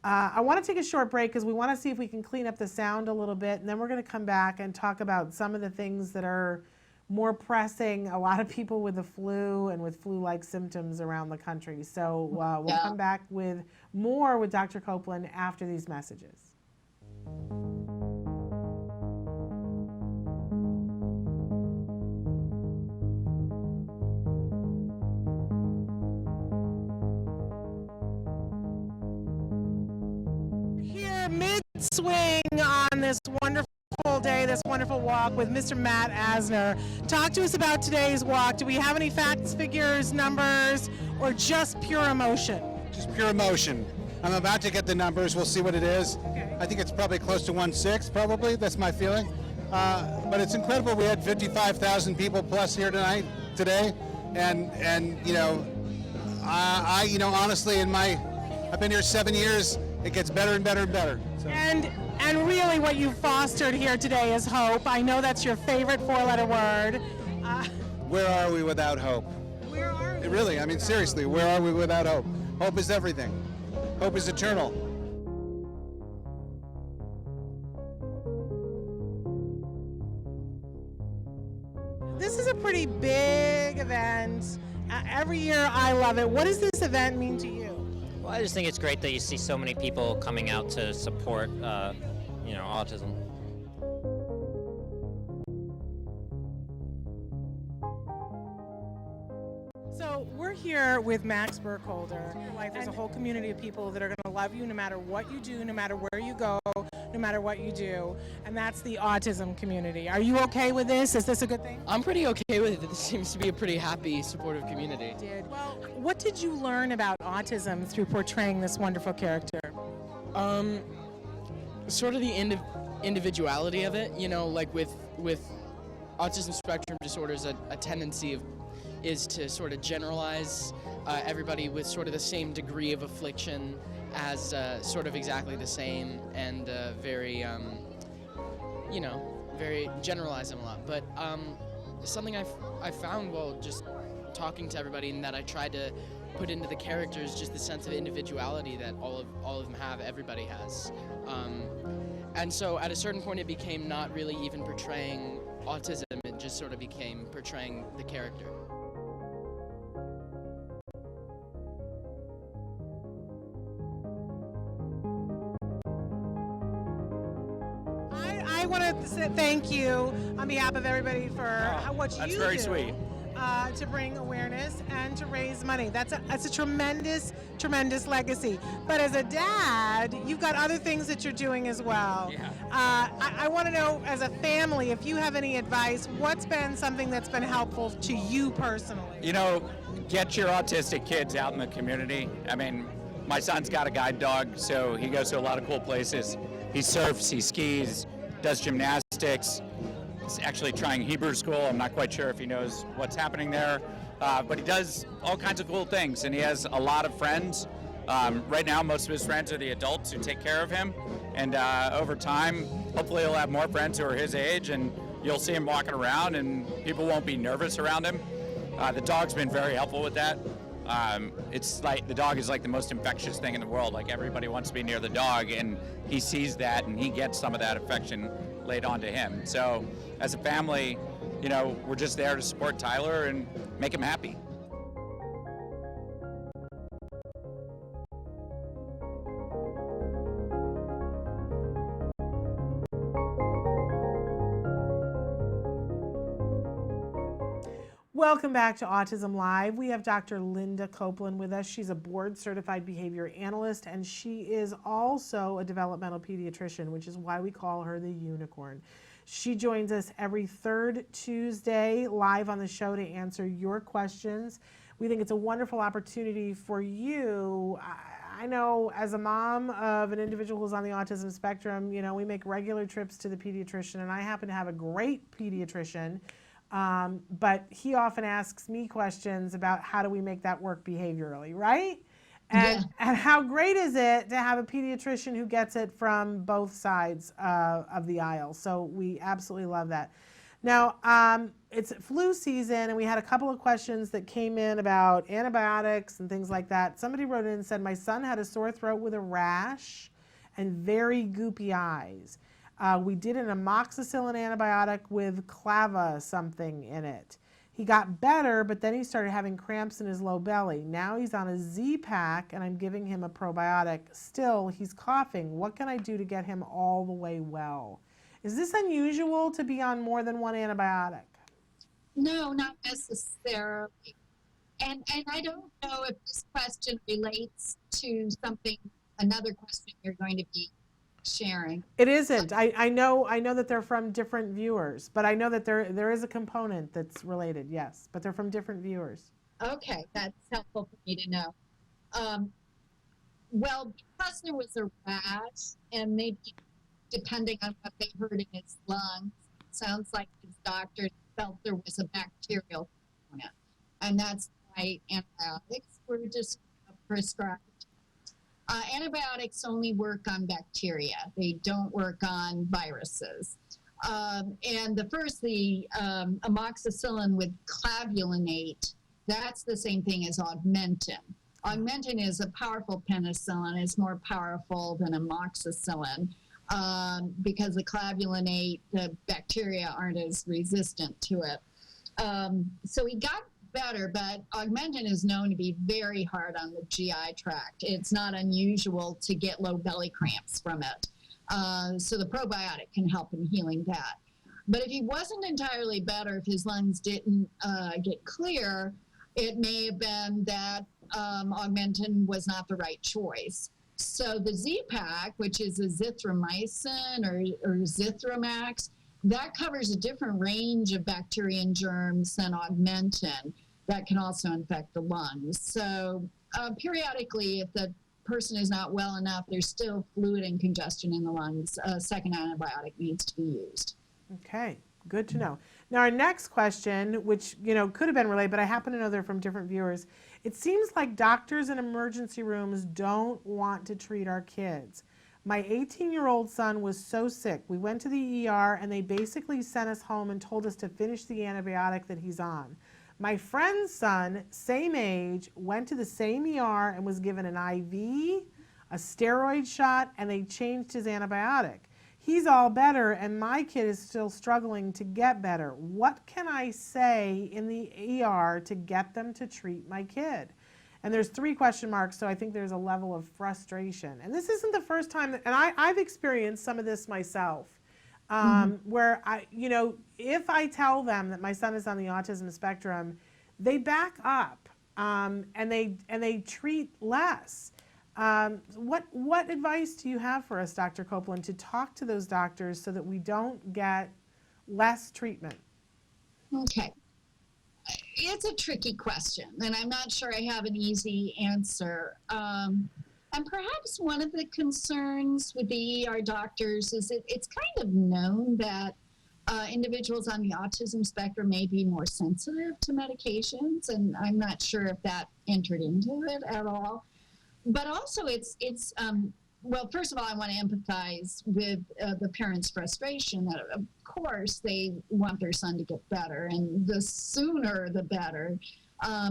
I want to take a short break because we want to see if we can clean up the sound a little bit, and then we're going to come back and talk about some of the things that are more pressing a lot of people with the flu and with flu-like symptoms around the country. So we'll come back with more with Dr. Copeland after these messages. Here mid-swing on this wonderful day, this wonderful walk with Mr. Matt Asner. Talk to us about today's walk. Do we have any facts, figures, numbers, or just pure emotion? Just pure emotion. I'm about to get the numbers. We'll see what it is. Okay. I think it's probably close to 1.6, probably. That's my feeling. But it's incredible. We had 55,000 people plus here today. And I honestly, I've been here 7 years. It gets better and better and better. So. And really what you fostered here today is hope. I know that's your favorite 4-letter word. Where are we without hope? Where are we? Really, I mean, seriously, where are we without hope? Hope is everything. Hope is eternal. This is a pretty big event. Every year I love it. What does this event mean to you? Well, I just think it's great that you see so many people coming out to support, autism. So we're here with Max Burkholder. There's a whole community of people that are going to love you no matter what you do, no matter where you go, no matter what you do, and that's the autism community. Are you okay with this? Is this a good thing? I'm pretty okay with it. This seems to be a pretty happy, supportive community. Well, what did you learn about autism through portraying this wonderful character? Sort of the individuality of it. Like with autism spectrum disorders, a tendency is to sort of generalize everybody with sort of the same degree of affliction as sort of exactly the same, and very generalize them a lot. But something I found while just talking to everybody, and that I tried to put into the characters, just the sense of individuality that all of them have, everybody has. And so at a certain point it became not really even portraying autism, it just sort of became portraying the character. to say thank you on behalf of everybody for what that's you very do sweet. To bring awareness and to raise money. That's a tremendous, tremendous legacy. But as a dad, you've got other things that you're doing as well. Yeah. I want to know, as a family, if you have any advice, what's been something that's been helpful to you personally? You know, get your autistic kids out in the community. I mean, my son's got a guide dog, so he goes to a lot of cool places. He surfs, he skis, does gymnastics. He's actually trying Hebrew school. I'm not quite sure if he knows what's happening there, but he does all kinds of cool things, and he has a lot of friends. Right now, most of his friends are the adults who take care of him, and over time, hopefully he'll have more friends who are his age, and you'll see him walking around, and people won't be nervous around him. The dog's been very helpful with that. It's like the dog is like the most infectious thing in the world. Like, everybody wants to be near the dog, and he sees that, and he gets some of that affection laid onto him. So as a family, you know, we're just there to support Tyler and make him happy. Welcome back to Autism Live. We have Dr. Linda Copeland with us. She's a board-certified behavior analyst, and she is also a developmental pediatrician, which is why we call her the unicorn. She joins us every third Tuesday live on the show to answer your questions. We think it's a wonderful opportunity for you. I know as a mom of an individual who's on the autism spectrum, you know, we make regular trips to the pediatrician, and I happen to have a great pediatrician. But he often asks me questions about how do we make that work behaviorally, right? And how great is it to have a pediatrician who gets it from both sides of the aisle? So we absolutely love that. Now, it's flu season, and we had a couple of questions that came in about antibiotics and things like that. Somebody wrote in and said, my son had a sore throat with a rash and very goopy eyes. We did an amoxicillin antibiotic with clava something in it. He got better, but then he started having cramps in his low belly. Now he's on a Z-Pack, and I'm giving him a probiotic. Still, he's coughing. What can I do to get him all the way well? Is this unusual to be on more than one antibiotic? No, not necessarily. And I don't know if this question relates to another question you're going to be sharing. It isn't. I know that they're from different viewers, but I know that there is a component that's related, yes, but they're from different viewers. Okay, that's helpful for me to know. Well, because there was a rash, and maybe depending on what they heard in his lungs, sounds like his doctor felt there was a bacterial component, and that's why antibiotics were just prescribed. Antibiotics only work on bacteria. They don't work on viruses. And the amoxicillin with clavulinate, that's the same thing as Augmentin. Augmentin is a powerful penicillin. It's more powerful than amoxicillin because the clavulinate, the bacteria aren't as resistant to it. So he got better, but Augmentin is known to be very hard on the GI tract. It's not unusual to get low belly cramps from it. So the probiotic can help in healing that. But if he wasn't entirely better, if his lungs didn't get clear, it may have been that Augmentin was not the right choice. So the Z-Pack, which is azithromycin or Zithromax, that covers a different range of bacteria and germs than Augmentin that can also infect the lungs. So periodically, if the person is not well enough, there's still fluid and congestion in the lungs, a second antibiotic needs to be used. Okay, good to know. Now our next question, which could have been related, but I happen to know they're from different viewers. It seems like doctors in emergency rooms don't want to treat our kids. My 18-year-old son was so sick. We went to the ER, and they basically sent us home and told us to finish the antibiotic that he's on. My friend's son, same age, went to the same ER and was given an IV, a steroid shot, and they changed his antibiotic. He's all better, and my kid is still struggling to get better. What can I say in the ER to get them to treat my kid? And there's 3 question marks, so I think there's a level of frustration. And this isn't the first time, and I've experienced some of this myself. where if I tell them that my son is on the autism spectrum, they back up and they treat less. What advice do you have for us, Dr. Copeland, to talk to those doctors so that we don't get less treatment? Okay. It's a tricky question, and I'm not sure I have an easy answer. And perhaps one of the concerns with the ER doctors is it's kind of known that individuals on the autism spectrum may be more sensitive to medications, and I'm not sure if that entered into it at all. But also well, first of all, I want to empathize with the parents' frustration that, of course, they want their son to get better, and the sooner the better,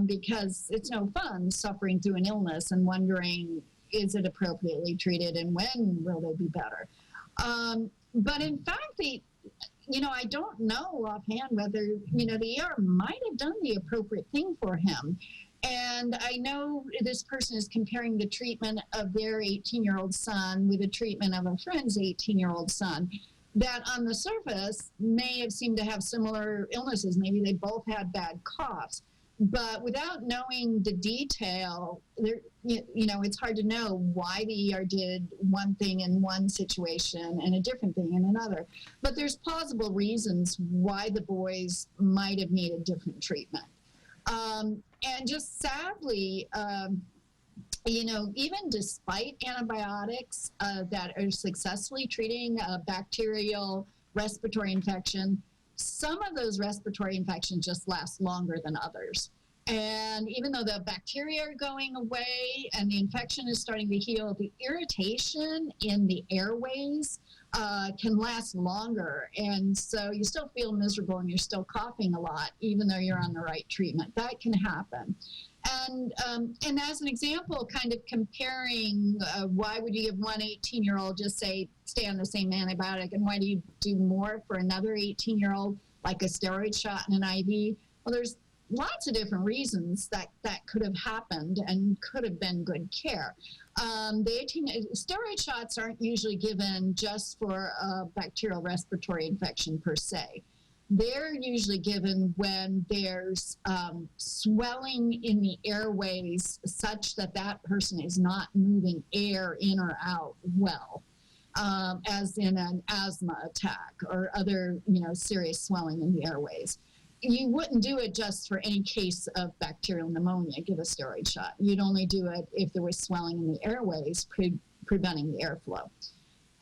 because it's no fun suffering through an illness and wondering, is it appropriately treated and when will they be better? But in fact, I don't know offhand whether, the ER might have done the appropriate thing for him. And I know this person is comparing the treatment of their 18-year-old son with the treatment of a friend's 18-year-old son that on the surface may have seemed to have similar illnesses. Maybe they both had bad coughs. But without knowing the detail, it's hard to know why the ER did one thing in one situation and a different thing in another. But there's plausible reasons why the boys might have needed different treatment. And just sadly, even despite antibiotics that are successfully treating a bacterial respiratory infection, some of those respiratory infections just last longer than others. And even though the bacteria are going away and the infection is starting to heal, the irritation in the airways can last longer. And so you still feel miserable and you're still coughing a lot, even though you're on the right treatment. That can happen. And as an example, kind of comparing why would you give one 18-year-old just say, stay on the same antibiotic, and why do you do more for another 18-year-old, like a steroid shot and an IV? Well, there's lots of different reasons that could have happened and could have been good care. The steroid shots aren't usually given just for a bacterial respiratory infection per se. They're usually given when there's swelling in the airways such that that person is not moving air in or out well, as in an asthma attack or other, serious swelling in the airways. You wouldn't do it just for any case of bacterial pneumonia, give a steroid shot. You'd only do it if there was swelling in the airways, preventing the airflow.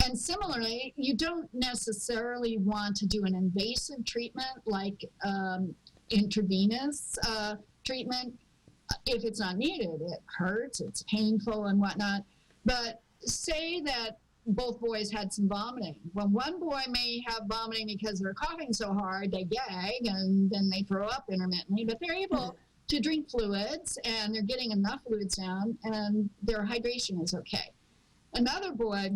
And similarly, you don't necessarily want to do an invasive treatment like intravenous treatment if it's not needed. It hurts, it's painful and whatnot. But say that both boys had some vomiting. Well, one boy may have vomiting because they're coughing so hard, they gag and then they throw up intermittently, but they're able to drink fluids and they're getting enough fluids down and their hydration is okay. Another boy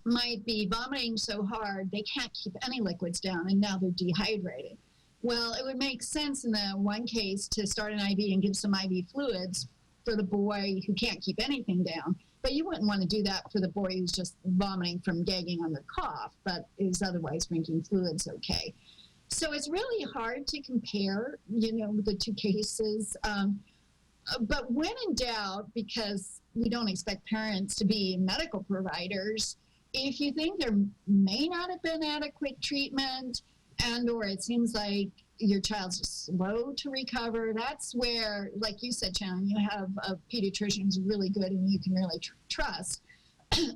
might be vomiting so hard they can't keep any liquids down and now they're dehydrated. Well, it would make sense in the one case to start an IV and give some IV fluids for the boy who can't keep anything down. But you wouldn't want to do that for the boy who's just vomiting from gagging on the cough, but is otherwise drinking fluids okay. So it's really hard to compare, the two cases. But when in doubt, because we don't expect parents to be medical providers, if you think there may not have been adequate treatment and or it seems like your child's slow to recover, that's where, like you said, Shannon, you have a pediatrician who's really good and you can really trust.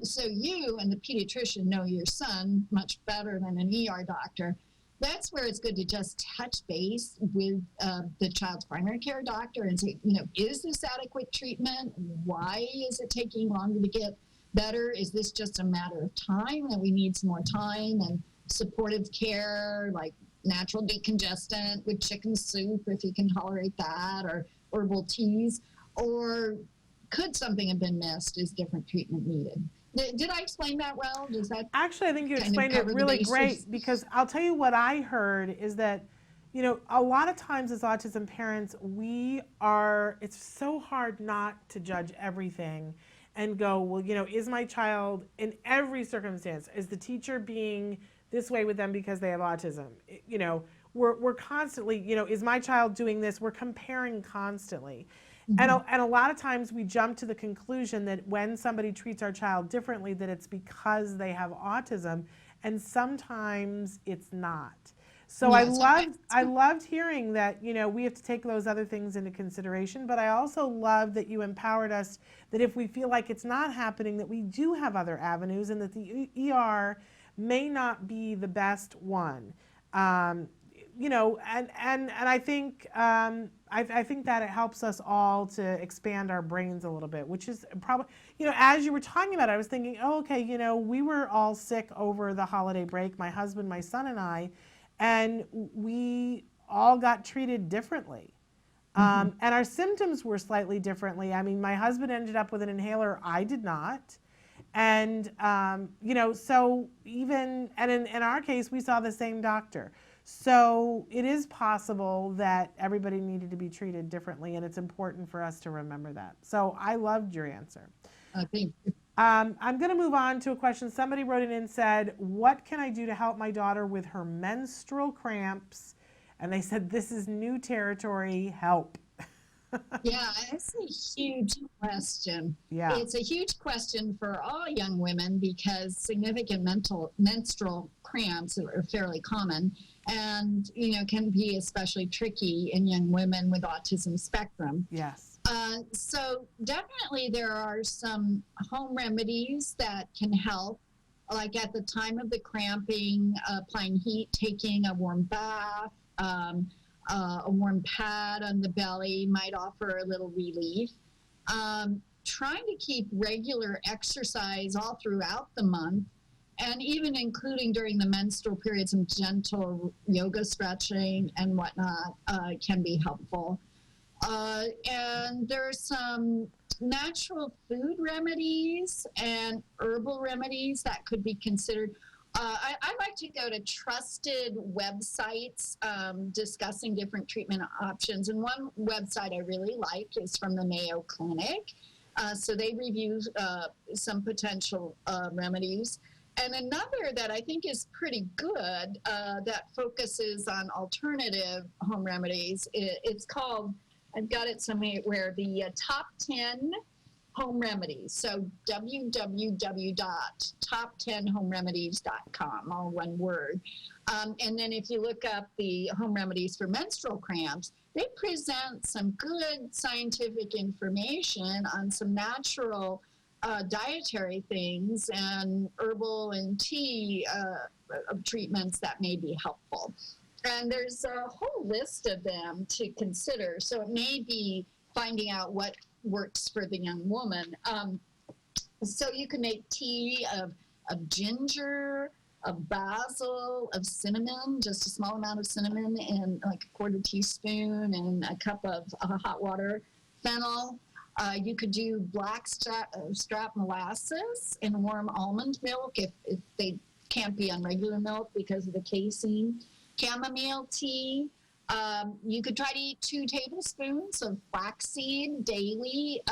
So you and the pediatrician know your son much better than an ER doctor. That's where it's good to just touch base with the child's primary care doctor and say, is this adequate treatment? Why is it taking longer to get better? Is this just a matter of time that we need some more time and supportive care, like natural decongestant with chicken soup, if you can tolerate that, or herbal teas? Or could something have been missed? Is different treatment needed? Did I explain that well? Does that actually, I think you explained it really great, because I'll tell you what I heard is that, a lot of times as autism parents, it's so hard not to judge everything and go, well, is my child in every circumstance, is the teacher being this way with them because they have autism. You know, we're constantly, you know, is my child doing this? We're comparing constantly. And a lot of times we jump to the conclusion that when somebody treats our child differently, that it's because they have autism, and sometimes it's not. So Yes, I loved hearing that, you know, we have to take those other things into consideration, but I also love that you empowered us that if we feel like it's not happening, that we do have other avenues, and that the ER may not be the best one. You know, and I think I think that it helps us all to expand our brains a little bit, which is probably, you know, as you were talking about it, I was thinking, oh, okay, you know, we were all sick over the holiday break, my husband, my son, and I, and we all got treated differently. And our symptoms were slightly differently. I mean, my husband ended up with an inhaler, I did not. And, you know, so even, and in our case, we saw the same doctor. So it is possible that everybody needed to be treated differently, and it's important for us to remember that. So I loved your answer. Thank you. I'm going to move on to a question. Somebody wrote in and said, what can I do to help my daughter with her menstrual cramps? And they said, this is new territory, help. Yeah, it's a huge question. Yeah. It's a huge question for all young women because significant menstrual cramps are fairly common and, you know, can be especially tricky in young women with autism spectrum. Yes. So definitely there are some home remedies that can help, like at the time of the cramping, applying heat, taking a warm bath, a warm pad on the belly might offer a little relief. Trying to keep regular exercise all throughout the month, and even including during the menstrual period, some gentle yoga stretching and whatnot can be helpful. And there are some natural food remedies and herbal remedies that could be considered. I like to go to trusted websites discussing different treatment options. And one website I really like is from the Mayo Clinic. So they review some potential remedies. And another that I think is pretty good that focuses on alternative home remedies, it's called, I've got it somewhere, the Top 10 Home Remedies. So www.top10homeremedies.com, all one word. And then if you look up the home remedies for menstrual cramps, they present some good scientific information on some natural dietary things and herbal and tea treatments that may be helpful. And there's a whole list of them to consider. So it may be finding out what works for the young woman. So you can make tea of ginger, of basil, of cinnamon, just a small amount of cinnamon and like a quarter teaspoon and a cup of hot water, fennel. You could do black strap molasses in warm almond milk if they can't be on regular milk because of the casein. Chamomile tea. You could try to eat 2 tablespoons of flaxseed daily,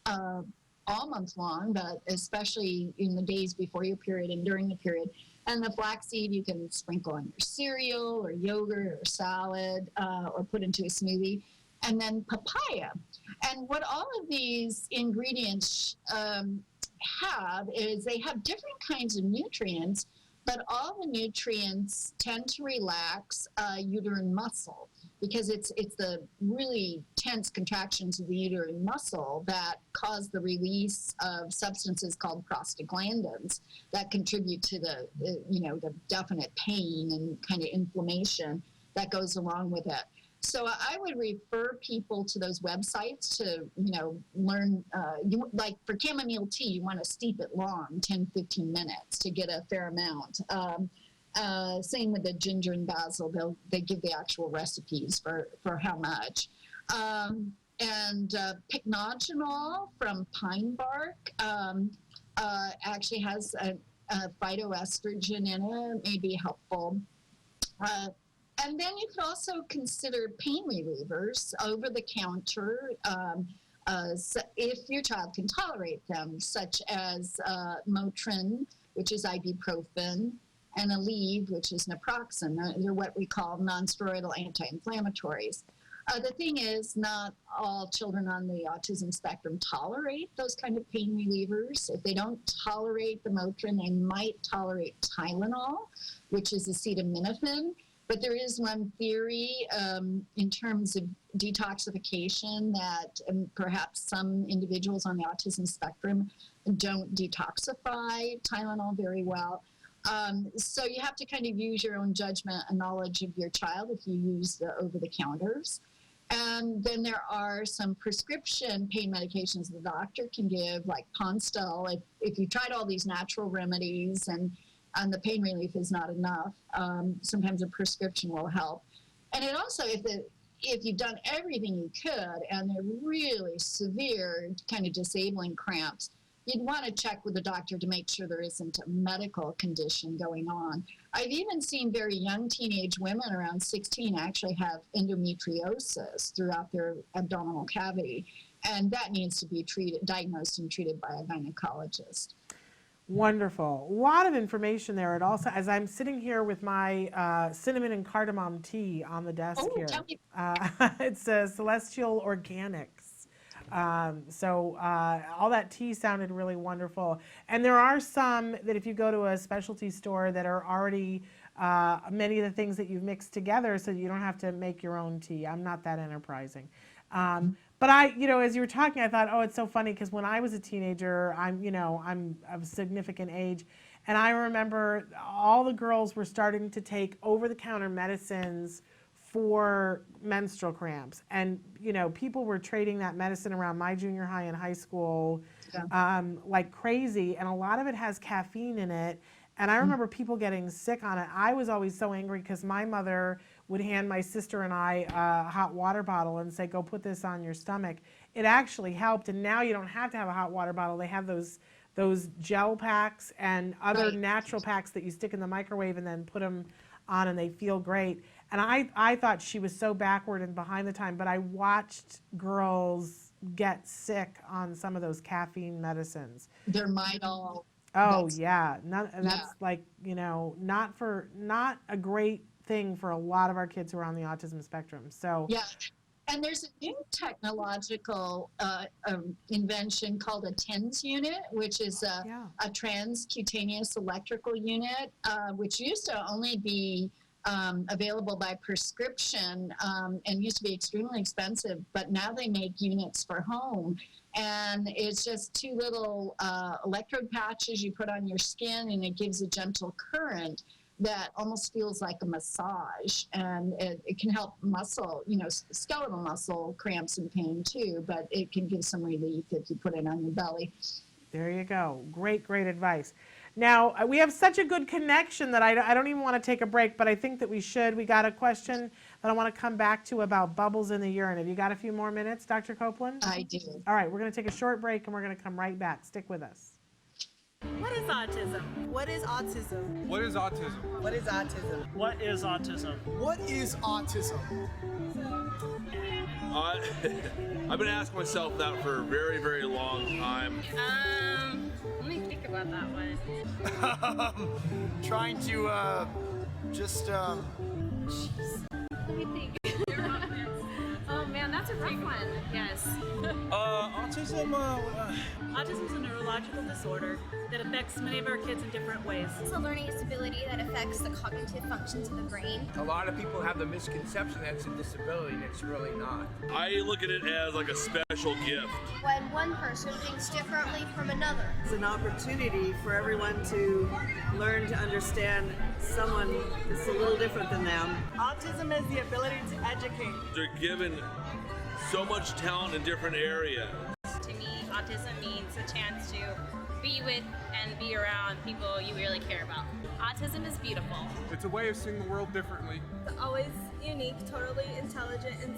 all month long, but especially in the days before your period and during the period. And the flaxseed you can sprinkle on your cereal or yogurt or salad or put into a smoothie. And then papaya. And what all of these ingredients have is they have different kinds of nutrients, but all the nutrients tend to relax uterine muscle because it's the really tense contractions of the uterine muscle that cause the release of substances called prostaglandins that contribute to the definite pain and kind of inflammation that goes along with it. So I would refer people to those websites to, learn, like for chamomile tea, you want to steep it long, 10, 15 minutes to get a fair amount. Same with the ginger and basil, they give the actual recipes for how much. And pycnogenol from pine bark actually has a phytoestrogen in it, may be helpful. And then you could also consider pain relievers over the counter if your child can tolerate them, such as Motrin, which is ibuprofen, and Aleve, which is naproxen. They're what we call non-steroidal anti-inflammatories. The thing is, not all children on the autism spectrum tolerate those kind of pain relievers. If they don't tolerate the Motrin, they might tolerate Tylenol, which is acetaminophen. But there is one theory in terms of detoxification that perhaps some individuals on the autism spectrum don't detoxify Tylenol very well. So you have to kind of use your own judgment and knowledge of your child if you use the over-the-counters. And then there are some prescription pain medications the doctor can give, like Ponstel. If you tried all these natural remedies and the pain relief is not enough, sometimes a prescription will help. And it also, if you've done everything you could and they're really severe, kind of disabling cramps, you'd want to check with the doctor to make sure there isn't a medical condition going on. I've even seen very young teenage women around 16 actually have endometriosis throughout their abdominal cavity, and that needs to be diagnosed and treated by a gynecologist. Wonderful. A lot of information there. It also, as I'm sitting here with my cinnamon and cardamom tea on the desk here, it's Celestial Organics. All that tea sounded really wonderful. And there are some that if you go to a specialty store that are already many of the things that you've mixed together so you don't have to make your own tea. I'm not that enterprising. But as you were talking, I thought, oh, it's so funny because when I was a teenager, I'm of a significant age, and I remember all the girls were starting to take over-the-counter medicines for menstrual cramps, and people were trading that medicine around my junior high and high school like crazy, and a lot of it has caffeine in it. And I remember people getting sick on it. I was always so angry because my mother would hand my sister and I a hot water bottle and say, go put this on your stomach. It actually helped, and now you don't have to have a hot water bottle. They have those gel packs and other natural packs that you stick in the microwave and then put them on, and they feel great. And I thought she was so backward and behind the time, but I watched girls get sick on some of those caffeine medicines. Their Midol. Oh yeah, that's like not a great thing for a lot of our kids who are on the autism spectrum. So yeah, and there's a new technological invention called a TENS unit, which is a transcutaneous electrical unit, which used to only be available by prescription and used to be extremely expensive, but now they make units for home. And it's just two little electrode patches you put on your skin, and it gives a gentle current that almost feels like a massage. And it can help muscle, skeletal muscle cramps and pain too, but it can give some relief if you put it on your belly. There you go. Great, great advice. Now, we have such a good connection that I don't even want to take a break, but I think that we should. We got a question that I want to come back to about bubbles in the urine. Have you got a few more minutes, Dr. Copeland? I do. All right, we're going to take a short break, and we're going to come right back. Stick with us. What is autism? What is autism? What is autism? What is autism? What is autism? What is autism? I've been asking myself that for a very, very long time. Let me think about that one. Trying to just Jeez. Let me think. Oh man, that's a rough one. Yes. Autism is a neurological disorder that affects many of our kids in different ways. It's a learning disability that affects the cognitive functions of the brain. A lot of people have the misconception that it's a disability, and it's really not. I look at it as like a special gift. When one person thinks differently from another. It's an opportunity for everyone to learn to understand someone that's a little different than them. Autism is the ability to educate. They're given so much talent in different areas. To me, autism means a chance to be with and be around people you really care about. Autism is beautiful. It's a way of seeing the world differently. It's always unique, totally intelligent, and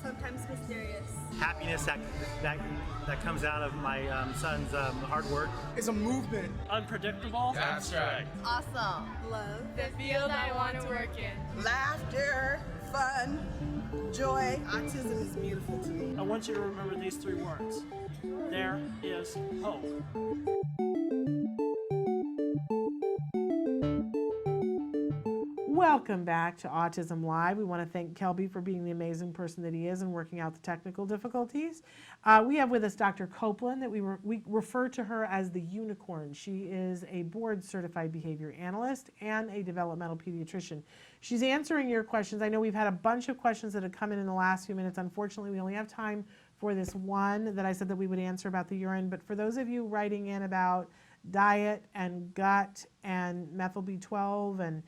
sometimes mysterious. Happiness that comes out of my son's hard work. It's a movement. Unpredictable. That's right. Awesome. Love. The field I want to work in. Laughter, fun, joy. Autism is beautiful to me. I want you to remember these three words. There is hope. Welcome back to Autism Live. We want to thank Kelby for being the amazing person that he is and working out the technical difficulties. We have with us Dr. Copeland, that we refer to her as the unicorn. She is a board-certified behavior analyst and a developmental pediatrician. She's answering your questions. I know we've had a bunch of questions that have come in the last few minutes. Unfortunately, we only have time for this one that I said that we would answer about the urine. But for those of you writing in about diet and gut and methyl B12 and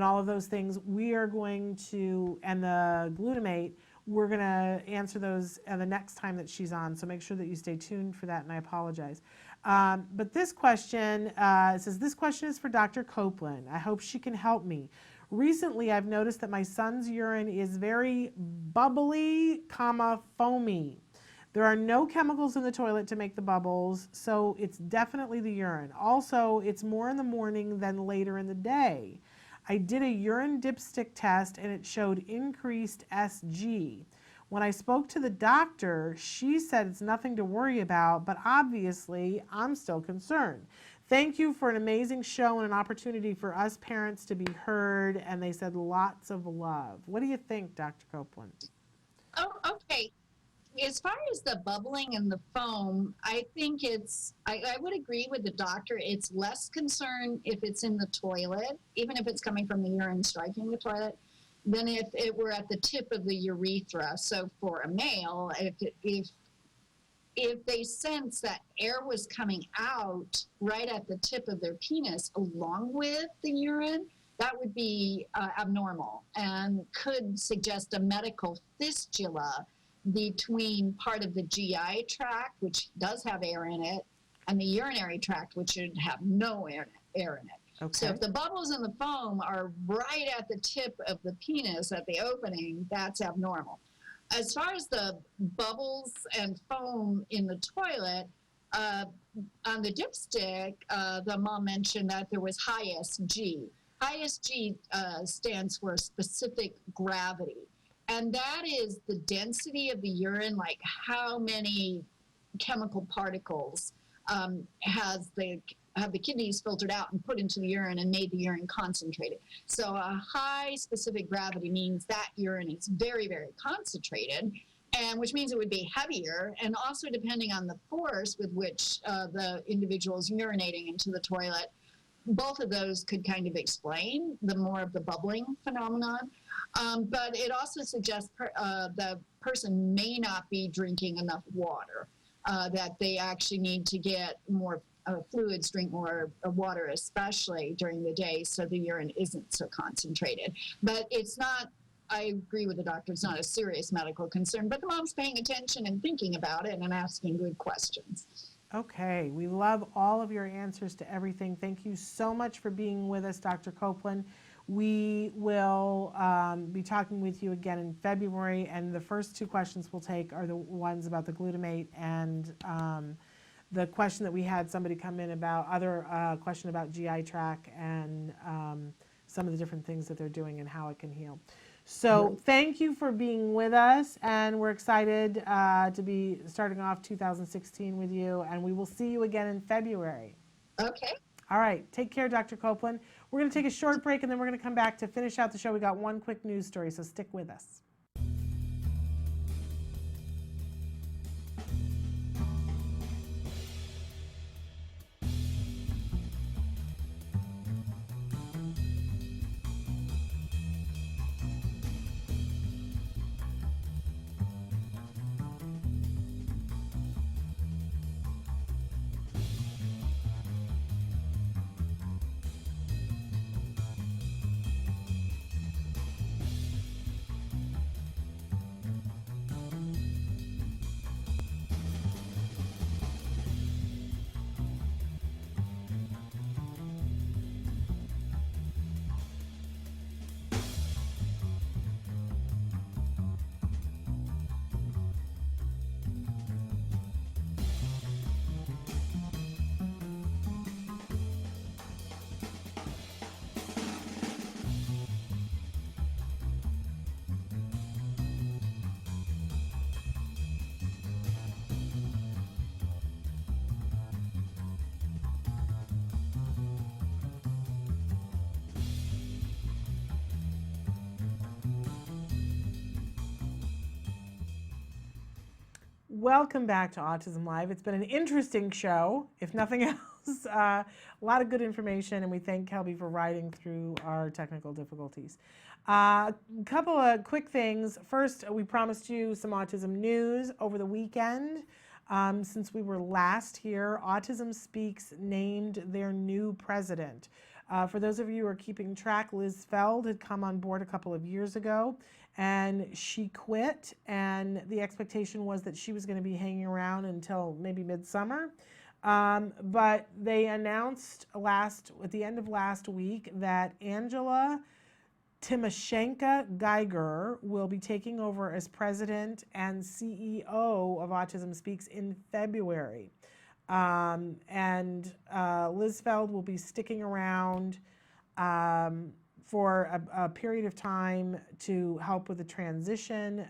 all of those things, we are going to, and the glutamate, we're going to answer those the next time that she's on. So make sure that you stay tuned for that, and I apologize. But this question says, this question is for Dr. Copeland. I hope she can help me. Recently, I've noticed that my son's urine is very bubbly, foamy. There are no chemicals in the toilet to make the bubbles, so it's definitely the urine. Also, it's more in the morning than later in the day. I did a urine dipstick test and it showed increased SG. When I spoke to the doctor, she said it's nothing to worry about, but obviously I'm still concerned. Thank you for an amazing show and an opportunity for us parents to be heard, and they said lots of love. What do you think, Dr. Copeland? Oh, okay. As far as the bubbling and the foam, I think I would agree with the doctor. It's less concern if it's in the toilet, even if it's coming from the urine striking the toilet, than if it were at the tip of the urethra. So for a male, if they sense that air was coming out right at the tip of their penis along with the urine, that would be abnormal and could suggest a medical fistula between part of the GI tract, which does have air in it, and the urinary tract, which should have no air in it. Okay. So if the bubbles in the foam are right at the tip of the penis, at the opening, that's abnormal. As far as the bubbles and foam in the toilet, on the dipstick, the mom mentioned that there was high SG. High SG stands for specific gravity. And that is the density of the urine, like how many chemical particles have the kidneys filtered out and put into the urine and made the urine concentrated. So a high specific gravity means that urine is very, very concentrated, and which means it would be heavier, and also depending on the force with which the individual is urinating into the toilet, both of those could kind of explain the more of the bubbling phenomenon. But it also suggests the person may not be drinking enough water, that they actually need to get more fluids, drink more water, especially during the day, so the urine isn't so concentrated. But it's not, I agree with the doctor, it's not a serious medical concern, but the mom's paying attention and thinking about it and asking good questions. Okay, we love all of your answers to everything. Thank you so much for being with us, Dr. Copeland. We will be talking with you again in February, and the first two questions we'll take are the ones about the glutamate and the question that we had somebody come in about, question about GI tract and some of the different things that they're doing and how it can heal. So thank you for being with us, and we're excited to be starting off 2016 with you, and we will see you again in February. Okay. All right. Take care, Dr. Copeland. We're going to take a short break, and then we're going to come back to finish out the show. We got one quick news story, so stick with us. Welcome back to Autism Live. It's been an interesting show, if nothing else. A lot of good information, and we thank Kelby for riding through our technical difficulties. A couple of quick things. First, we promised you some autism news over the weekend. Since we were last here, Autism Speaks named their new president. For those of you who are keeping track, Liz Feld had come on board a couple of years ago, and she quit, and the expectation was that she was going to be hanging around until maybe midsummer. But they announced at the end of last week that Angela Timoshenko Geiger will be taking over as president and CEO of Autism Speaks in February. Liz Feld will be sticking around for a period of time to help with the transition,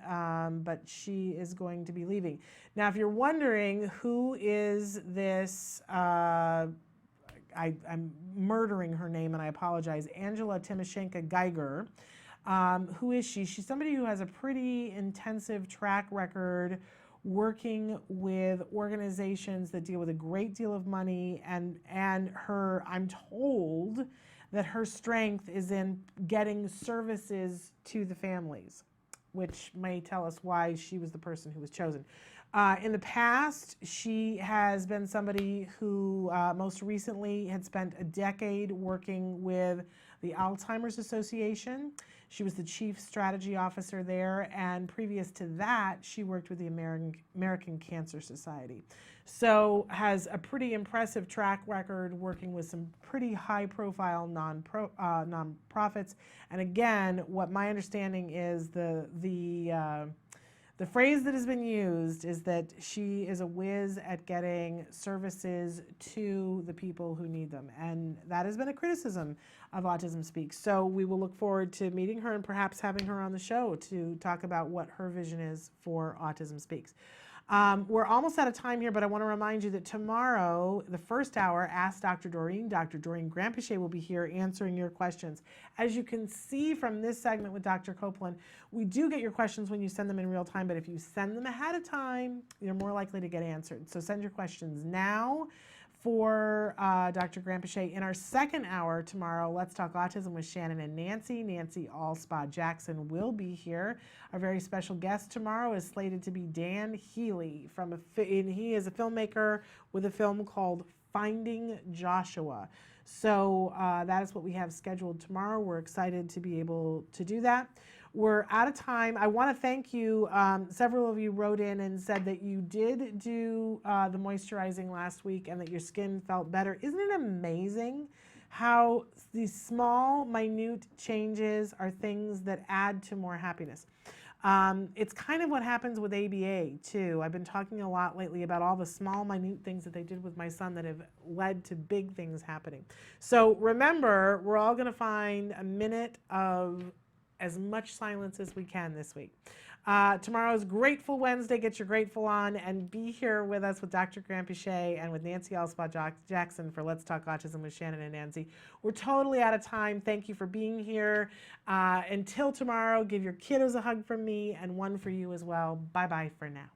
but she is going to be leaving. Now, if you're wondering who is this, I'm murdering her name and I apologize, Angela Timoshenko Geiger. Who is she? She's somebody who has a pretty intensive track record working with organizations that deal with a great deal of money, and I'm told that her strength is in getting services to the families, which may tell us why she was the person who was chosen. In the past, she has been somebody who most recently had spent a decade working with the Alzheimer's Association. She was the chief strategy officer there, and previous to that, she worked with the American Cancer Society. So has a pretty impressive track record working with some pretty high-profile nonprofits. And again, what my understanding is the phrase that has been used is that she is a whiz at getting services to the people who need them. And that has been a criticism of Autism Speaks. So we will look forward to meeting her and perhaps having her on the show to talk about what her vision is for Autism Speaks. We're almost out of time here, but I want to remind you that tomorrow, the first hour, Ask Dr. Doreen. Dr. Doreen Grampichet will be here answering your questions. As you can see from this segment with Dr. Copeland, we do get your questions when you send them in real time, but if you send them ahead of time, you're more likely to get answered. So send your questions now for Dr. Grampichet. In our second hour tomorrow, Let's Talk Autism with Shannon and Nancy. Nancy Allspa Jackson will be here. Our very special guest tomorrow is slated to be Dan Healy. He is a filmmaker with a film called Finding Joshua. So that is what we have scheduled tomorrow. We're excited to be able to do that. We're out of time. I want to thank you. Several of you wrote in and said that you did do the moisturizing last week and that your skin felt better. Isn't it amazing how these small, minute changes are things that add to more happiness? It's kind of what happens with ABA too. I've been talking a lot lately about all the small, minute things that they did with my son that have led to big things happening. So remember, we're all going to find a minute of as much silence as we can this week. Tomorrow's Grateful Wednesday. Get your grateful on and be here with us with Dr. Grampichet and with Nancy Allspa Jackson for Let's Talk Autism with Shannon and Nancy. We're totally out of time. Thank you for being here. Until tomorrow, give your kiddos a hug from me and one for you as well. Bye-bye for now.